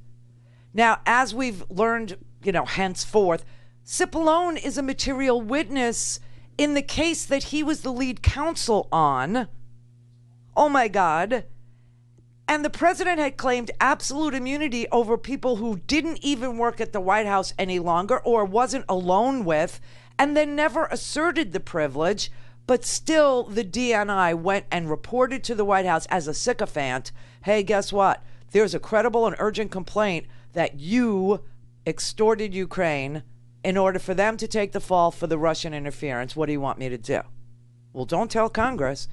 Now, as we've learned, henceforth, Cipollone is a material witness in the case that he was the lead counsel on. Oh, my God. And the president had claimed absolute immunity over people who didn't even work at the White House any longer or wasn't alone with, and then never asserted the privilege. But still, the DNI went and reported to the White House as a sycophant, hey, guess what? There's a credible and urgent complaint that you extorted Ukraine in order for them to take the fall for the Russian interference. What do you want me to do? Well, don't tell Congress.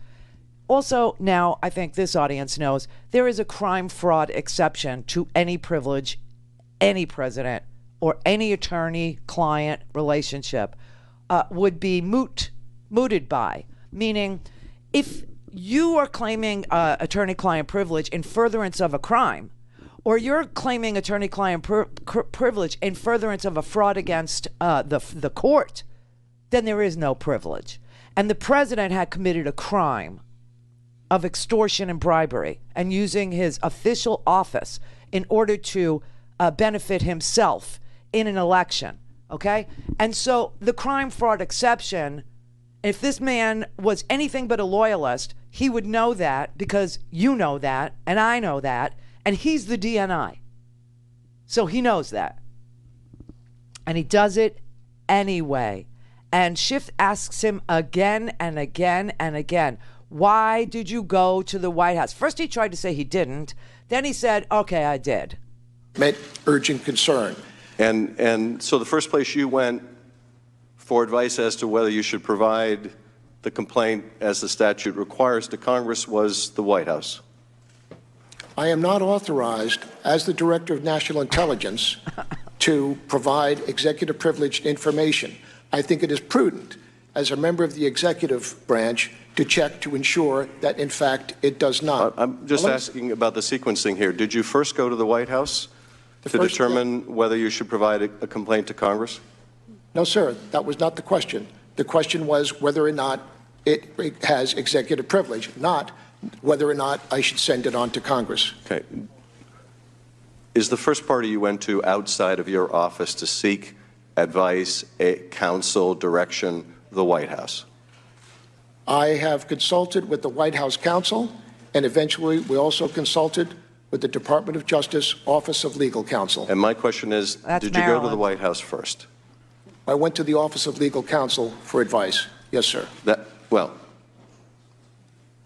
Also, now I think this audience knows there is a crime-fraud exception to any privilege any president or any attorney-client relationship would be mooted by. Meaning, if you are claiming attorney-client privilege in furtherance of a crime, or you're claiming attorney-client privilege in furtherance of a fraud against the court, then there is no privilege. And the president had committed a crime of extortion and bribery and using his official office in order to benefit himself in an election, okay? And so the crime fraud exception, if this man was anything but a loyalist, he would know that, because you know that, and I know that, and he's the DNI. So he knows that. And he does it anyway. And Schiff asks him again and again and again, why did you go to the White House? First he tried to say he didn't. Then he said, okay, I did. Met urgent concern. And so the first place you went for advice as to whether you should provide the complaint as the statute requires to Congress was the White House. I am not authorized, as the Director of National Intelligence, to provide executive privileged information. I think it is prudent, as a member of the executive branch, to check to ensure that, in fact, it does not. I'm just asking about the sequencing here. Did you first go to the White House to determine whether you should provide a complaint to Congress? No, sir. That was not the question. The question was whether or not it has executive privilege, not whether or not I should send it on to Congress. Okay. Is the first party you went to outside of your office to seek advice, counsel, direction, the White House? I have consulted with the White House counsel, and eventually we also consulted with the Department of Justice Office of Legal Counsel. And my question is, did you go to the White House first? I went to the Office of Legal Counsel for advice. Yes, sir. Well,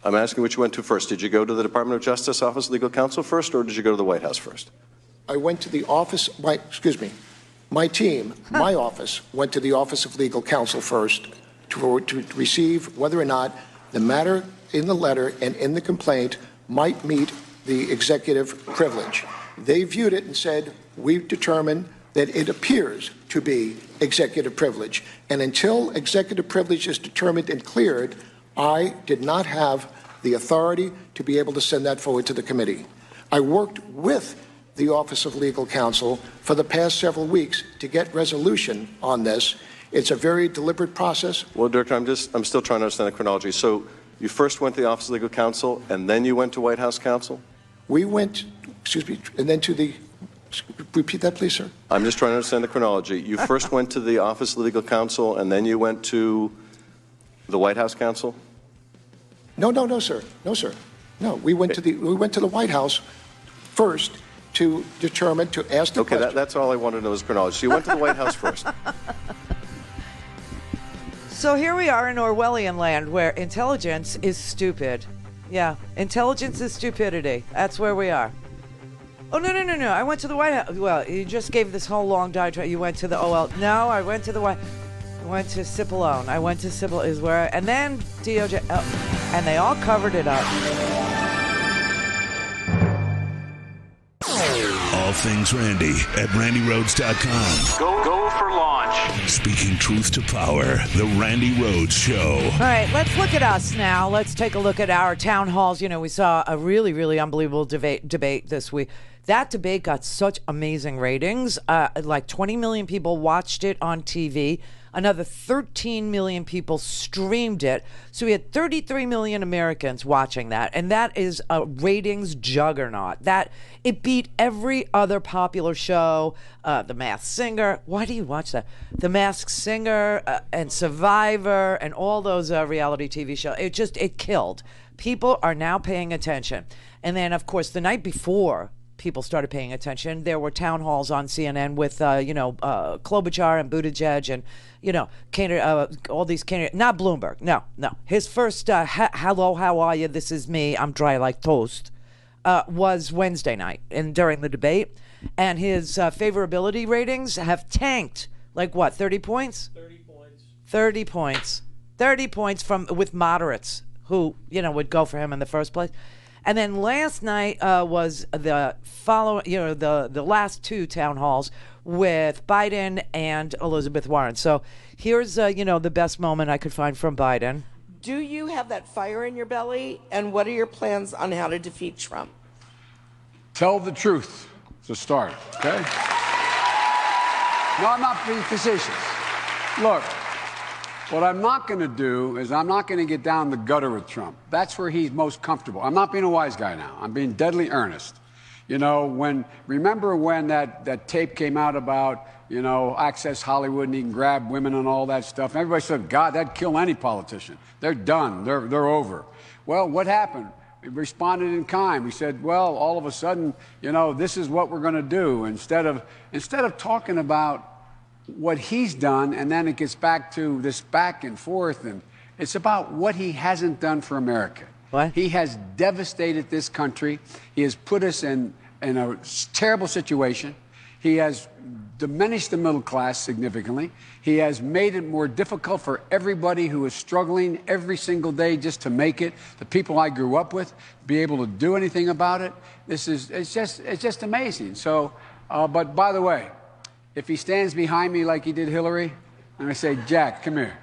I'm asking which you went to first. Did you go to the Department of Justice Office of Legal Counsel first, or did you go to the White House first? I went to the office, my team, my office, went to the Office of Legal Counsel first to receive whether or not the matter in the letter and in the complaint might meet the executive privilege. They viewed it and said, we've determined that it appears to be executive privilege. And until executive privilege is determined and cleared, I did not have the authority to be able to send that forward to the committee. I worked with the Office of Legal Counsel for the past several weeks to get resolution on this. It's a very deliberate process. Well, Director, I'm still trying to understand the chronology. So you first went to the Office of Legal Counsel, and then you went to White House counsel? We went, and then to the, repeat that, please, sir. I'm just trying to understand the chronology. You first went to the Office of Legal Counsel, and then you went to the White House counsel? No, sir. No, sir. No, we went to the White House first to determine, to ask the question. Okay, that's all I wanted to know is chronology. So you went to the White House first. So here we are in Orwellian land where intelligence is stupid. Yeah, intelligence is stupidity. That's where we are. Oh, no. I went to the White House. Well, you just gave this whole long diatribe. You went to the OL. No, I went to the White. I went to Cipollone. I went to Cipollone is where, and then DOJ. Oh, and they all covered it up. All things Randi at RandiRhodes.com. Go for launch. Speaking truth to power, the Randi Rhodes Show. All right, let's look at us now. Let's take a look at our town halls. You know, we saw a really, really unbelievable debate this week. That debate got such amazing ratings. Like 20 million people watched it on TV. Another 13 million people streamed it. So we had 33 million Americans watching that. And that is a ratings juggernaut. That it beat every other popular show. The Masked Singer. Why do you watch that? The Masked Singer and Survivor and all those reality TV shows. It killed. People are now paying attention. And then, of course, the night before people started paying attention, there were town halls on CNN with, Klobuchar and Buttigieg and, all these candidates. Not Bloomberg. No. His first, hello, how are you? This is me. I'm dry like toast, was Wednesday night and during the debate. And his favorability ratings have tanked. Like what, 30 points? 30 points. 30 points. 30 points with moderates who, would go for him in the first place. And then last night was the the last two town halls with Biden and Elizabeth Warren. So here's, the best moment I could find from Biden. Do you have that fire in your belly? And what are your plans on how to defeat Trump? Tell the truth to start, okay? No, I'm not being facetious. Look, What I'm not going to do is I'm not going to get down the gutter with Trump. That's where he's most comfortable. I'm not being a wise guy now. I'm being deadly earnest. You know, remember when that tape came out about, you know, Access Hollywood and he can grab women and all that stuff? And everybody said, God, that'd kill any politician. They're done. They're over. Well, what happened? We responded in kind. We said, well, all of a sudden, you know, this is what we're going to do. Instead of talking about what he's done, and then it gets back to this back and forth, and it's about what he hasn't done for America. What? He has devastated this country. He has put us in a terrible situation. He has diminished the middle class significantly. He has made it more difficult for everybody who is struggling every single day just to make it. The people I grew up with, be able to do anything about it. It's just amazing. So, but by the way, if he stands behind me like he did Hillary, I'm going to say, Jack, come here.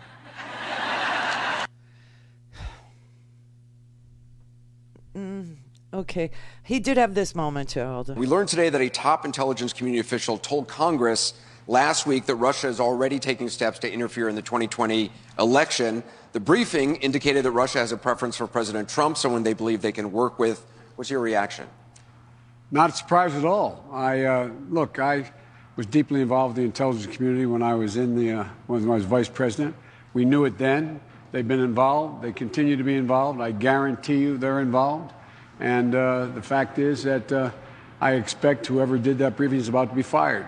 Okay. He did have this moment, too. Hold on. We learned today that a top intelligence community official told Congress last week that Russia is already taking steps to interfere in the 2020 election. The briefing indicated that Russia has a preference for President Trump, someone they believe they can work with. What's your reaction? Not surprised at all. Look, I was deeply involved in the intelligence community when I was when I was vice president. We knew it then. They've been involved. They continue to be involved. I guarantee you they're involved. And the fact is that I expect whoever did that briefing is about to be fired.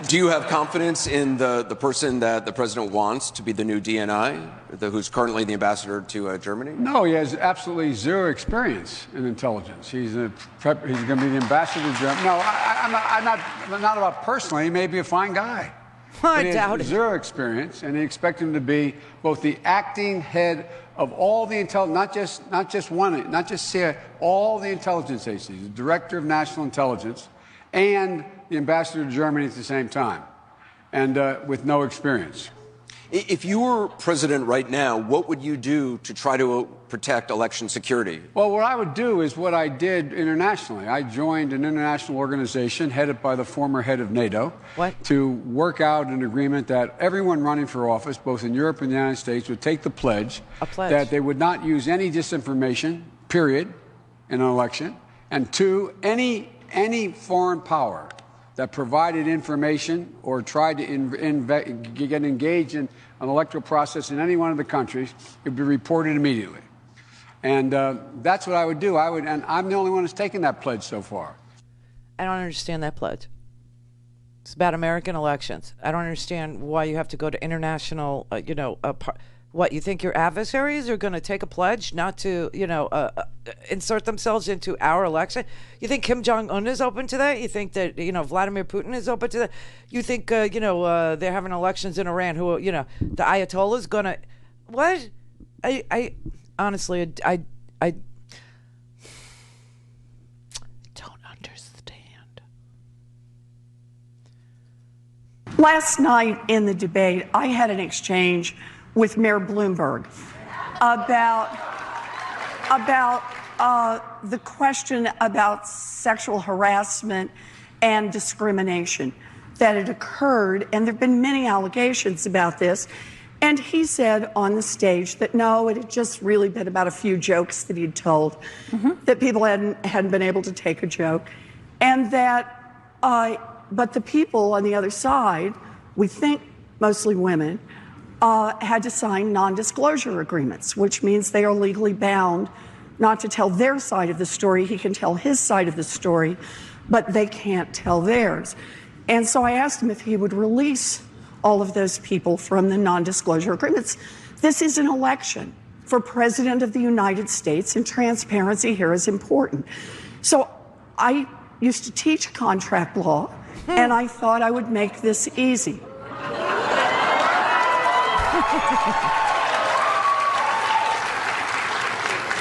Do you have confidence in the person that the president wants to be the new DNI, who's currently the ambassador to Germany? No, he has absolutely zero experience in intelligence. He's going to be the ambassador to Germany. No, I'm not about personally. He may be a fine guy. I but he doubt has it. Zero experience, and they expect him to be both the acting head of all the intelligence, not just CIA, all the intelligence agencies, the director of national intelligence, and the ambassador to Germany at the same time, and with no experience. If you were president right now, what would you do to try to protect election security? Well, what I would do is what I did internationally. I joined an international organization headed by the former head of NATO to work out an agreement that everyone running for office, both in Europe and the United States, would take the pledge that they would not use any disinformation, period, in an election, and two, any foreign power that provided information or tried to get engaged in an electoral process in any one of the countries, it would be reported immediately. And that's what I would do. And I'm the only one who's taken that pledge so far. I don't understand that pledge. It's about American elections. I don't understand why you have to go to international, what, you think your adversaries are going to take a pledge not to, insert themselves into our election? You think Kim Jong-un is open to that? You think that, Vladimir Putin is open to that? You think, they're having elections in Iran who, the Ayatollah is going to, what? I honestly, I don't understand. Last night in the debate, I had an exchange with Mayor Bloomberg about the question about sexual harassment and discrimination that had occurred, and there have been many allegations about this. And he said on the stage that no, it had just really been about a few jokes that he'd told, that people hadn't been able to take a joke, and that, but the people on the other side, we think mostly women, had to sign non-disclosure agreements, which means they are legally bound not to tell their side of the story. He can tell his side of the story, but they can't tell theirs. And so I asked him if he would release all of those people from the non-disclosure agreements. This is an election for President of the United States, and transparency here is important. So I used to teach contract law, and I thought I would make this easy.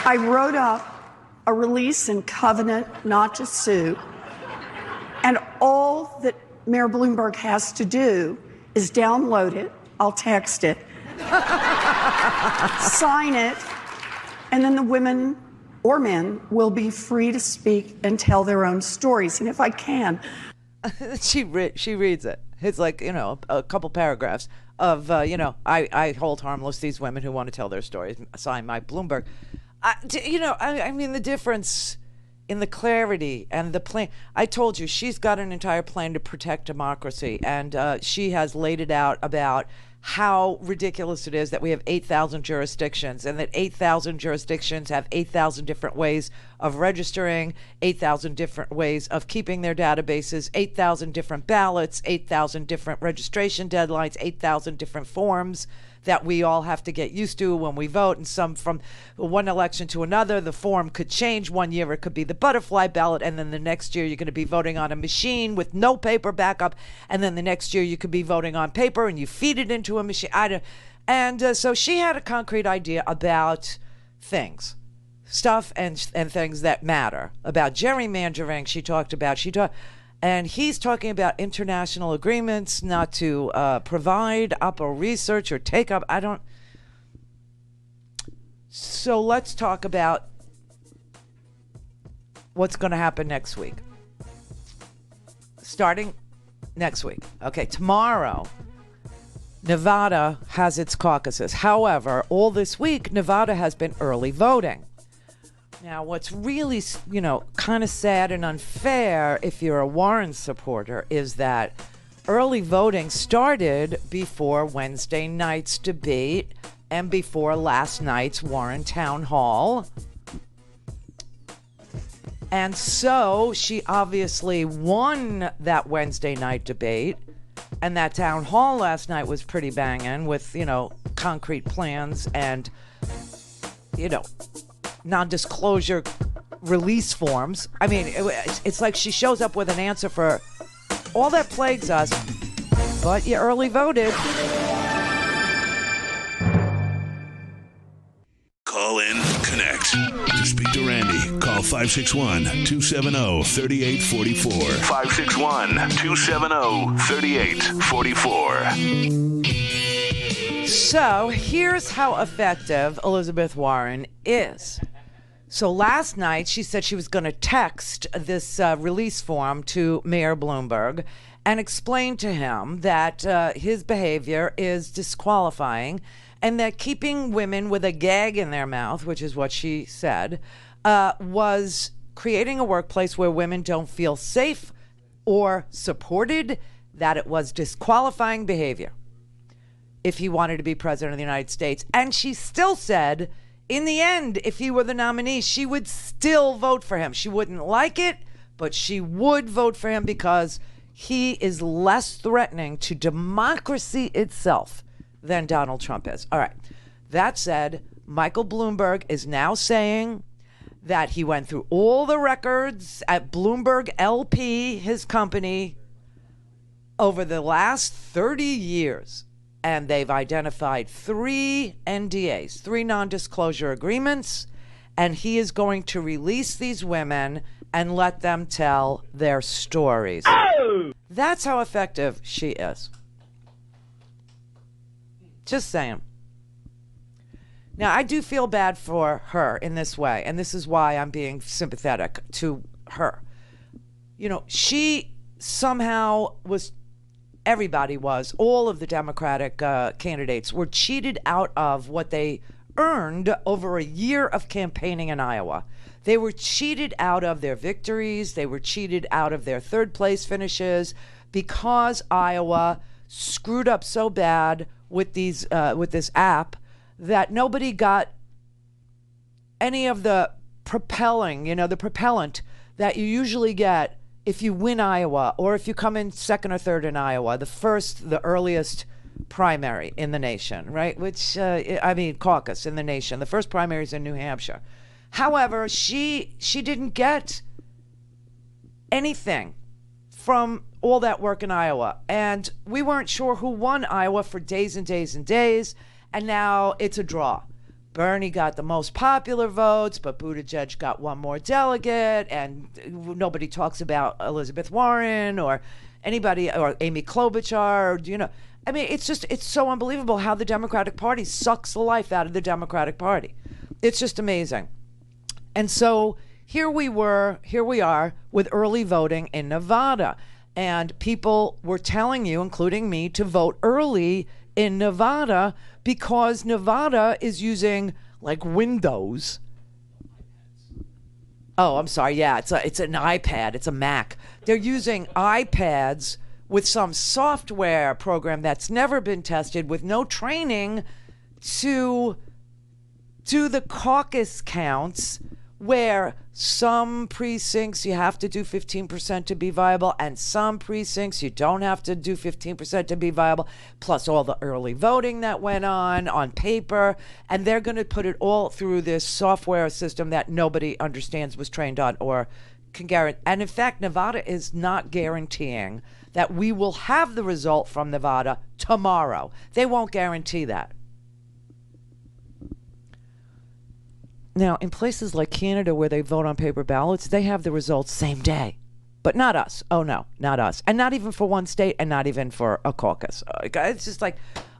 I wrote up a release and covenant not to sue, and all that Mayor Bloomberg has to do is download it, I'll text it, sign it, and then the women or men will be free to speak and tell their own stories. And if I can... She reads it. It's like, a couple paragraphs. I hold harmless these women who want to tell their stories. Sign Mike Bloomberg. I mean, the difference in the clarity and the plan. I told you, she's got an entire plan to protect democracy, and she has laid it out about how ridiculous it is that we have 8,000 jurisdictions, and that 8,000 jurisdictions have 8,000 different ways of registering, 8,000 different ways of keeping their databases, 8,000 different ballots, 8,000 different registration deadlines, 8,000 different forms that we all have to get used to when we vote. And some, from one election to another, the form could change. One year it could be the butterfly ballot, and then the next year you're going to be voting on a machine with no paper backup, and then the next year you could be voting on paper and you feed it into a machine. So she had a concrete idea about stuff and things that matter. About gerrymandering, she talked, and he's talking about international agreements not to provide up or research or take up. So let's talk about what's going to happen next week. Starting next week. Okay, tomorrow, Nevada has its caucuses. However, all this week, Nevada has been early voting. Now, what's really, kind of sad and unfair if you're a Warren supporter is that early voting started before Wednesday night's debate and before last night's Warren town hall. And so she obviously won that Wednesday night debate, and that town hall last night was pretty banging with, concrete plans and, non-disclosure release forms. I mean, it's like she shows up with an answer for all that plagues us, but you early voted. Call in, connect. To speak to Randi, call 561-270-3844. 561-270-3844. So here's how effective Elizabeth Warren is. So last night, she said she was going to text this release form to Mayor Bloomberg and explain to him that his behavior is disqualifying and that keeping women with a gag in their mouth, which is what she said, was creating a workplace where women don't feel safe or supported, that it was disqualifying behavior if he wanted to be president of the United States. And she still said, in the end, if he were the nominee, she would still vote for him. She wouldn't like it, but she would vote for him because he is less threatening to democracy itself than Donald Trump is. All right. That said, Michael Bloomberg is now saying that he went through all the records at Bloomberg LP, his company, over the last 30 years. And they've identified 3 NDAs, 3 non-disclosure agreements, and he is going to release these women and let them tell their stories. Oh! That's how effective she is. Just saying. Now, I do feel bad for her in this way, and this is why I'm being sympathetic to her. She somehow was... Everybody was. All of the Democratic candidates were cheated out of what they earned over a year of campaigning in Iowa. They were cheated out of their victories. They were cheated out of their third place finishes because Iowa screwed up so bad with this app that nobody got any of the the propellant that you usually get if you win Iowa, or if you come in second or third in Iowa, the earliest primary in the nation, right? Caucus in the nation. The first primary is in New Hampshire. However, she didn't get anything from all that work in Iowa. And we weren't sure who won Iowa for days and days and days. And now it's a draw. Bernie got the most popular votes, but Buttigieg got one more delegate, and nobody talks about Elizabeth Warren or anybody, or Amy Klobuchar, it's so unbelievable how the Democratic Party sucks the life out of the Democratic Party. It's just amazing. And so here we are with early voting in Nevada, and people were telling you, including me, to vote early in Nevada because Nevada is using like Windows. Oh, I'm sorry. Yeah, it's an iPad. It's a Mac. They're using iPads with some software program that's never been tested with no training to do the caucus counts, where some precincts you have to do 15% to be viable and some precincts you don't have to do 15% to be viable, plus all the early voting that went on paper, and they're going to put it all through this software system that nobody understands, was trained on, or can guarantee. And in fact, Nevada is not guaranteeing that we will have the result from Nevada tomorrow. They won't guarantee that. Now, in places like Canada where they vote on paper ballots, they have the results same day. But not us. Oh, no, not us. And not even for one state and not even for a caucus. It's just like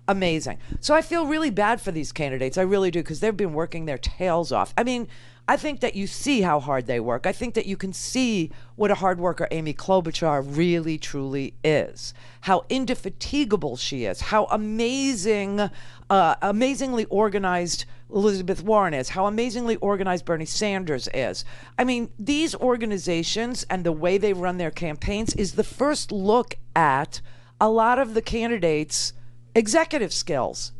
amazing. So I feel really bad for these candidates. I really do, because they've been working their tails off. I mean, I think that you see how hard they work. I think that you can see what a hard worker Amy Klobuchar really, truly is. How indefatigable she is. How amazingly organized Elizabeth Warren is. How amazingly organized Bernie Sanders is. I mean, these organizations and the way they run their campaigns is the first look at a lot of the candidates' executive skills.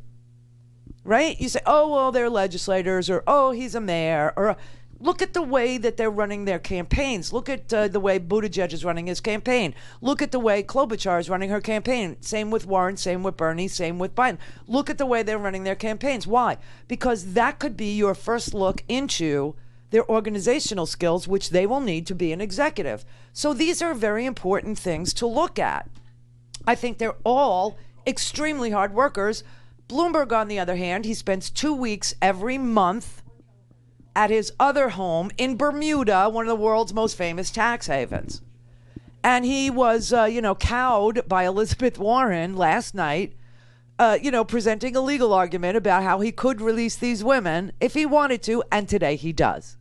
Right? You say, oh, well, they're legislators, or, oh, he's a mayor, or look at the way that they're running their campaigns. Look at the way Buttigieg is running his campaign. Look at the way Klobuchar is running her campaign. Same with Warren, same with Bernie, same with Biden. Look at the way they're running their campaigns. Why? Because that could be your first look into their organizational skills, which they will need to be an executive. So these are very important things to look at. I think they're all extremely hard workers. Bloomberg, on the other hand, he spends 2 weeks every month at his other home in Bermuda, one of the world's most famous tax havens. And he was, cowed by Elizabeth Warren last night, presenting a legal argument about how he could release these women if he wanted to, and today he does.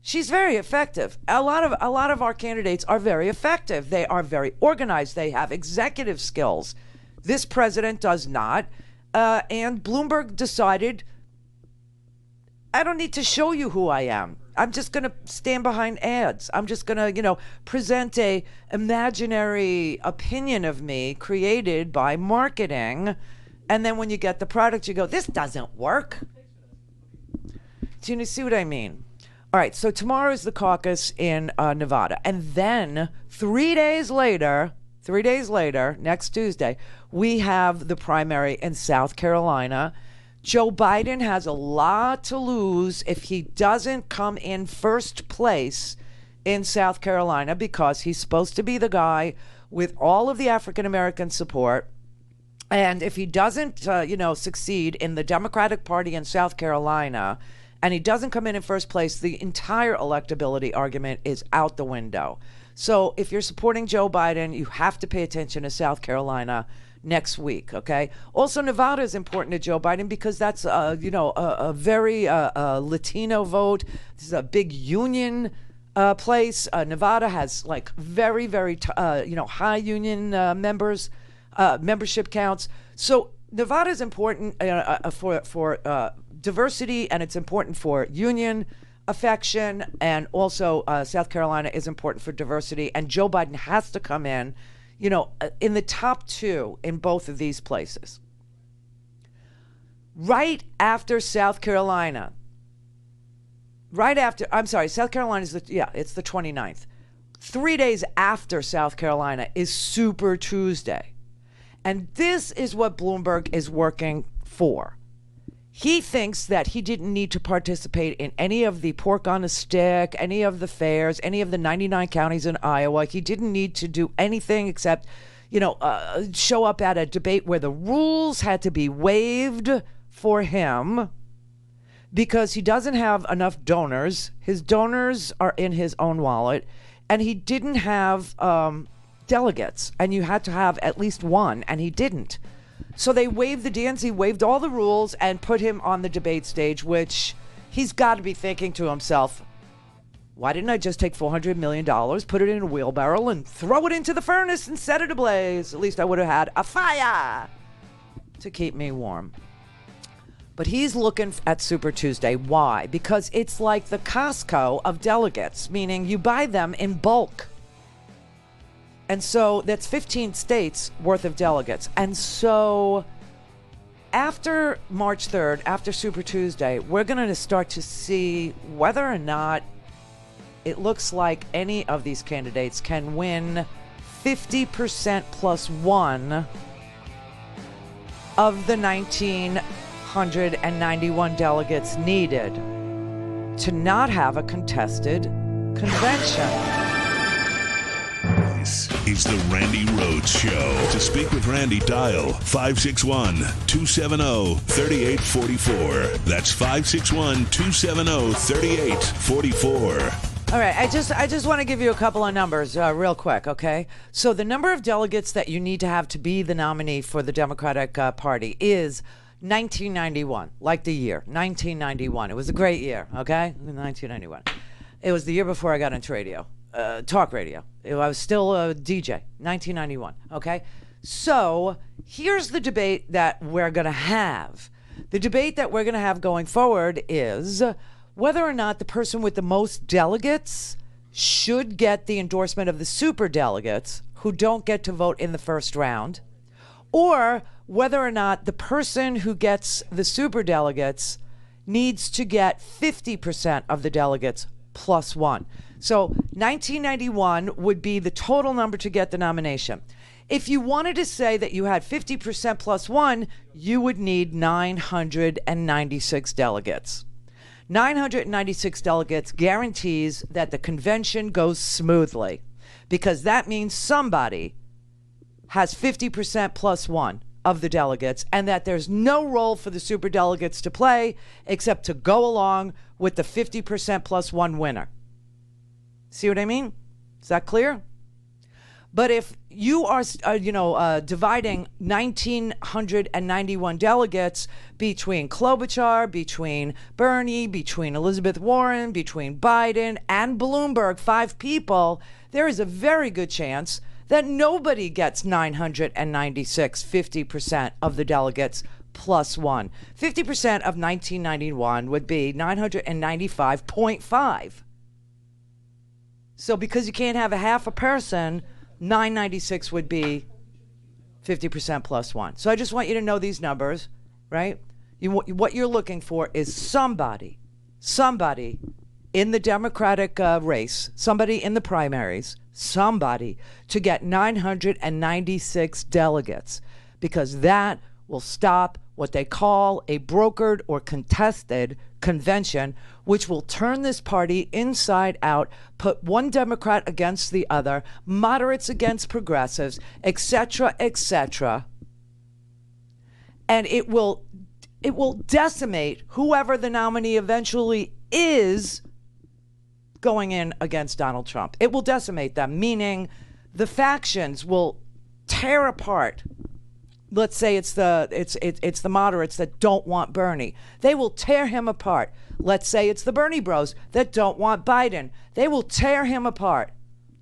She's very effective. A lot of our candidates are very effective. They are very organized. They have executive skills. This president does not. And Bloomberg decided, I don't need to show you who I am. I'm just going to stand behind ads. I'm just going to, present a imaginary opinion of me created by marketing. And then when you get the product, you go, this doesn't work. Do you see what I mean? All right, so tomorrow is the caucus in Nevada. And then 3 days later, next Tuesday, we have the primary in South Carolina. Joe Biden has a lot to lose if he doesn't come in first place in South Carolina, because he's supposed to be the guy with all of the African-American support. And if he doesn't, succeed in the Democratic Party in South Carolina, and he doesn't come in first place, the entire electability argument is out the window. So if you're supporting Joe Biden, you have to pay attention to South Carolina next week, okay? Also, Nevada is important to Joe Biden because that's, a very Latino vote. This is a big union place. Nevada has, like, very, very, high union membership counts. So Nevada is important for diversity, and it's important for union affection, and also South Carolina is important for diversity, and Joe Biden has to come in, in the top two in both of these places. Right after South Carolina, South Carolina is it's the 29th. 3 days after South Carolina is Super Tuesday. And this is what Bloomberg is working for. He thinks that he didn't need to participate in any of the pork on a stick, any of the fairs, any of the 99 counties in Iowa. He didn't need to do anything except, show up at a debate where the rules had to be waived for him because he doesn't have enough donors. His donors are in his own wallet, and he didn't have delegates, and you had to have at least one, and he didn't. So they waived the DNC, waived all the rules, and put him on the debate stage, which he's got to be thinking to himself, Why didn't I just take $400 million, put it in a wheelbarrow, and throw it into the furnace and set it ablaze? At least I would have had a fire to keep me warm. But he's looking at Super Tuesday. Why? Because it's like the Costco of delegates, meaning you buy them in bulk. And so that's 15 states worth of delegates. And so after March 3rd, after Super Tuesday, we're going to start to see whether or not it looks like any of these candidates can win 50% plus one of the 1,991 delegates needed to not have a contested convention. This is the Randi Rhodes Show. To speak with Randi, dial 561-270-3844. That's 561-270-3844. All right, I just want to give you a couple of numbers real quick, okay? So the number of delegates that you need to have to be the nominee for the Democratic Party is 1991, like the year, 1991. It was a great year, okay? 1991. It was the year before I got into radio, talk radio. I was still a DJ, 1991, okay? So here's the debate that we're going to have. The debate that we're going to have going forward is whether or not the person with the most delegates should get the endorsement of the super delegates who don't get to vote in the first round, or whether or not the person who gets the super delegates needs to get 50% of the delegates plus one. So 1991 would be the total number to get the nomination. If you wanted to say that you had 50% plus one, you would need 996 delegates. 996 delegates guarantees that the convention goes smoothly, because that means somebody has 50% plus one of the delegates, and that there's no role for the super delegates to play except to go along with the 50% plus one winner. See what I mean? Is that clear? But if you are, dividing 1,991 delegates between Klobuchar, between Bernie, between Elizabeth Warren, between Biden and Bloomberg, 5 people, there is a very good chance that nobody gets 996, 50% of the delegates plus one. 50% of 1991 would be 995.5. So because you can't have a half a person, 996 would be 50% plus one. So I just want you to know these numbers, right? What you're looking for is somebody in the Democratic race, somebody in the primaries, somebody to get 996 delegates, because that will stop what they call a brokered or contested convention, which will turn this party inside out, put one Democrat against the other, moderates against progressives, etc., etc. And it will decimate whoever the nominee eventually is going in against Donald Trump. It will decimate them, meaning the factions will tear apart. Let's say it's the moderates that don't want Bernie. They will tear him apart. Let's say it's the Bernie bros that don't want Biden. They will tear him apart.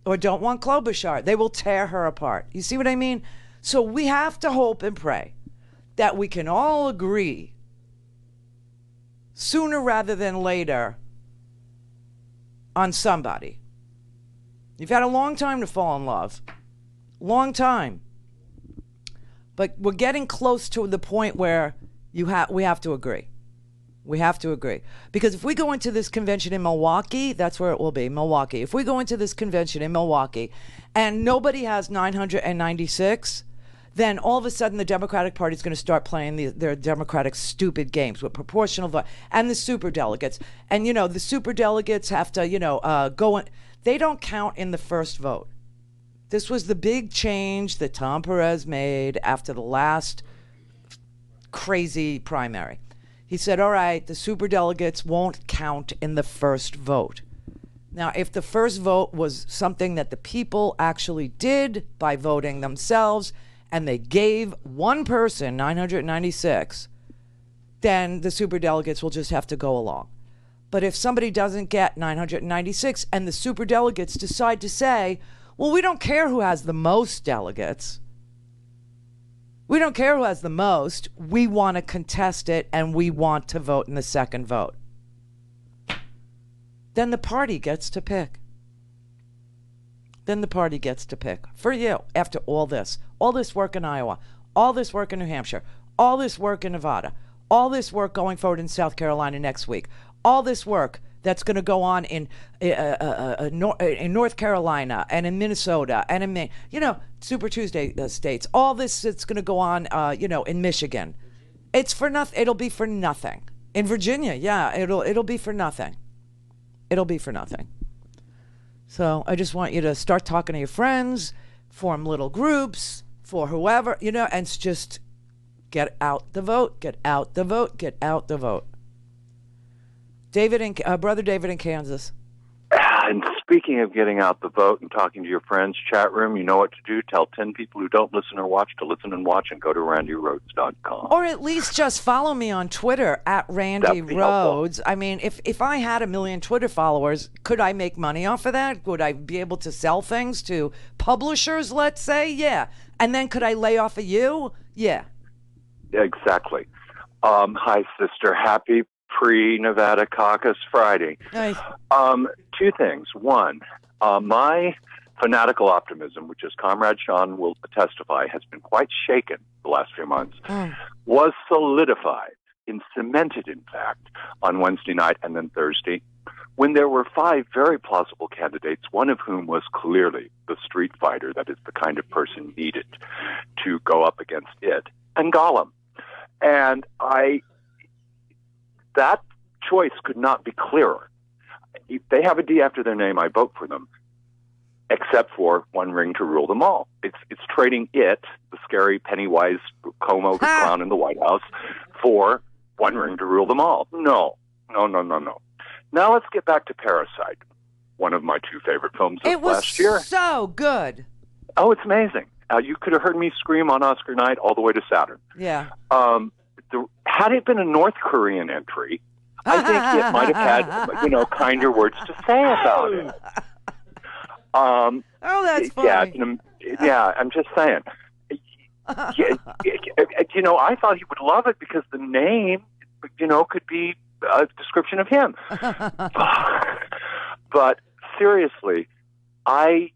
Or don't want Klobuchar. They will tear her apart. You see what I mean? So we have to hope and pray that we can all agree sooner rather than later on somebody. You've had a long time to fall in love. Long time. But we're getting close to the point where we have to agree. We have to agree. Because if we go into this convention in Milwaukee, that's where it will be, Milwaukee. If we go into this convention in Milwaukee and nobody has 996, then all of a sudden the Democratic Party is going to start playing their Democratic stupid games with proportional vote and the super delegates. And, the super delegates have to, go in. They don't count in the first vote. This was the big change that Tom Perez made after the last crazy primary. He said, all right, the superdelegates won't count in the first vote. Now, if the first vote was something that the people actually did by voting themselves, and they gave one person 996, then the superdelegates will just have to go along. But if somebody doesn't get 996 and the superdelegates decide to say, well, we don't care who has the most delegates. We don't care who has the most. We want to contest it and we want to vote in the second vote. Then the party gets to pick. Then the party gets to pick for you after all this work in Iowa, all this work in New Hampshire, all this work in Nevada, all this work going forward in South Carolina next week, all this work that's going to go on in North Carolina and in Minnesota and in Maine, Super Tuesday states, all this that's going to go on, in Michigan. It's for nothing. It'll be for nothing. In Virginia, yeah, it'll be for nothing. It'll be for nothing. So I just want you to start talking to your friends, form little groups for whoever, and just get out the vote, get out the vote, get out the vote. Brother David in Kansas. And speaking of getting out the vote and talking to your friends, chat room, you know what to do. Tell 10 people who don't listen or watch to listen and watch, and go to RandiRhodes.com. Or at least just follow me on Twitter at Randi Rhodes. I mean, if I had 1 million Twitter followers, could I make money off of that? Would I be able to sell things to publishers, let's say? Yeah. And then could I lay off of you? Yeah. Exactly. Hi, sister. Happy pre-Nevada caucus Friday. Nice. Two things. One, my fanatical optimism, which, as Comrade Sean will testify, has been quite shaken the last few months, was solidified and cemented, in fact, on Wednesday night and then Thursday, when there were 5 very plausible candidates, one of whom was clearly the street fighter, that is the kind of person needed to go up against it, and Gollum. And that choice could not be clearer. If they have a D after their name, I vote for them, except for one ring to rule them all. It's trading it, the scary Pennywise Como clown in the White House, for one ring to rule them all. No. Now let's get back to Parasite, one of my 2 favorite films of last year. It was so good. Oh, it's amazing. You could have heard me scream on Oscar night all the way to Saturn. Yeah. Had it been a North Korean entry, I think it might have had, kinder words to say about it. Oh, that's funny. Yeah, I'm just saying. I thought he would love it because the name, could be a description of him. But seriously, I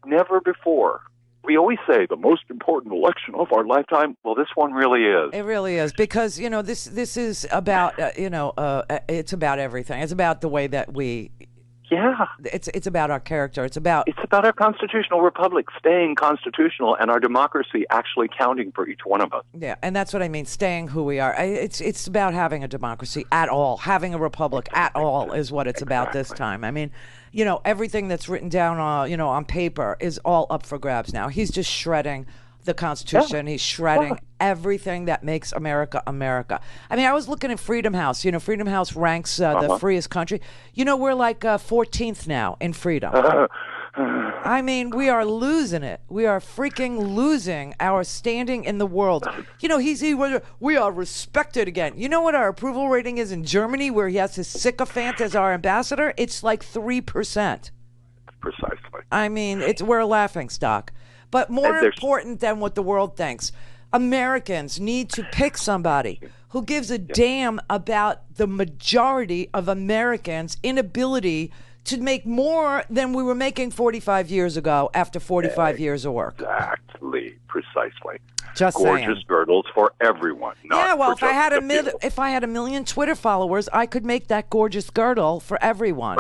never before. We always say the most important election of our lifetime. Well, this one really is. It really is, because this is about it's about everything. It's about the way that we. Yeah. It's about our character. It's about our constitutional republic staying constitutional and our democracy actually counting for each one of us. Yeah, and that's what I mean, staying who we are. It's about having a democracy at all, having a republic at all is what it's about this time. I mean, everything that's written down on paper is all up for grabs now. He's just shredding the Constitution. Yeah. He's shredding everything that makes America America. I mean, I was looking at Freedom House. Freedom House ranks the freest country. We're like 14th now in freedom. I mean, we are losing it. We are freaking losing our standing in the world. We are respected again. You know what our approval rating is in Germany, where he has his sycophant as our ambassador? It's like 3%. Precisely. I mean, we're a laughing stock. But more important than what the world thinks, Americans need to pick somebody who gives a damn about the majority of Americans' inability to make more than we were making 45 years ago after 45 years of work. Exactly. Precisely. Just gorgeous saying. girdles for everyone. If I had 1 million Twitter followers, I could make that gorgeous girdle for everyone.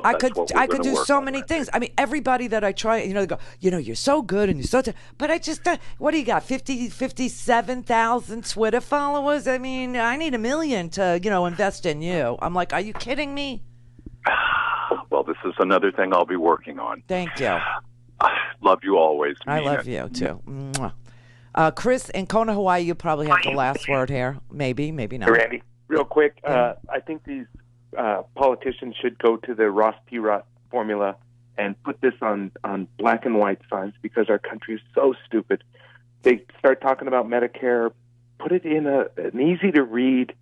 I could do so many things. I mean, everybody that I try, they go, you're so good and you're so, but I just, what do you got? 57,000 Twitter followers? I mean, I need 1 million to, invest in you. I'm like, are you kidding me? Well, this is another thing I'll be working on. Thank you. Love you always. I love you too. Mwah. Chris in Kona, Hawaii, you probably have the last word here. Maybe not. Hey, Randy, real quick, I think these politicians should go to the Ross Perot formula and put this on black and white signs, because our country is so stupid. They start talking about Medicare, put it in an easy to read,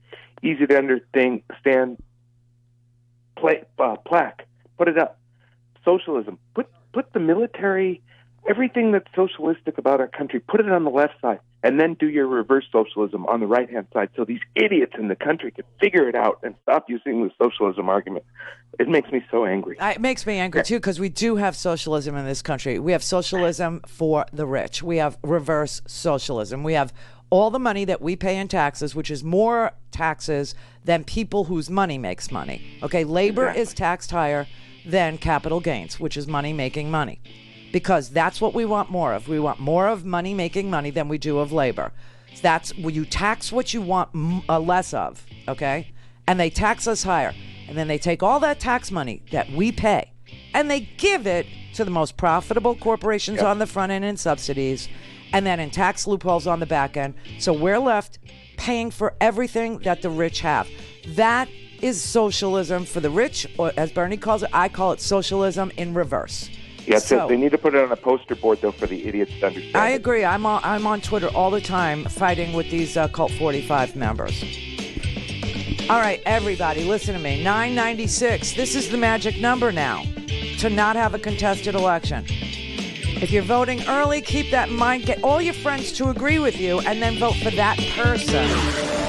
easy to understand plaque. Put it up. Socialism. Put the military, everything that's socialistic about our country, put it on the left side, and then do your reverse socialism on the right-hand side so these idiots in the country can figure it out and stop using the socialism argument. It makes me so angry. It makes me angry, too, because we do have socialism in this country. We have socialism for the rich. We have reverse socialism. We have all the money that we pay in taxes, which is more taxes than people whose money makes money. Okay, labor is taxed higher than capital gains, which is money making money. Because that's what we want more of. We want more of money making money than we do of labor. That's when you tax what you want less of, okay? And they tax us higher. And then they take all that tax money that we pay and they give it to the most profitable corporations on the front end in subsidies and then in tax loopholes on the back end. So we're left paying for everything that the rich have. That is socialism for the rich, or as Bernie calls it, I call it socialism in reverse. Yeah, so they need to put it on a poster board, though, for the idiots to understand. I agree. I'm on Twitter all the time fighting with these Cult 45 members. All right, everybody, listen to me. 996. This is the magic number now to not have a contested election. If you're voting early, keep that in mind. Get all your friends to agree with you and then vote for that person.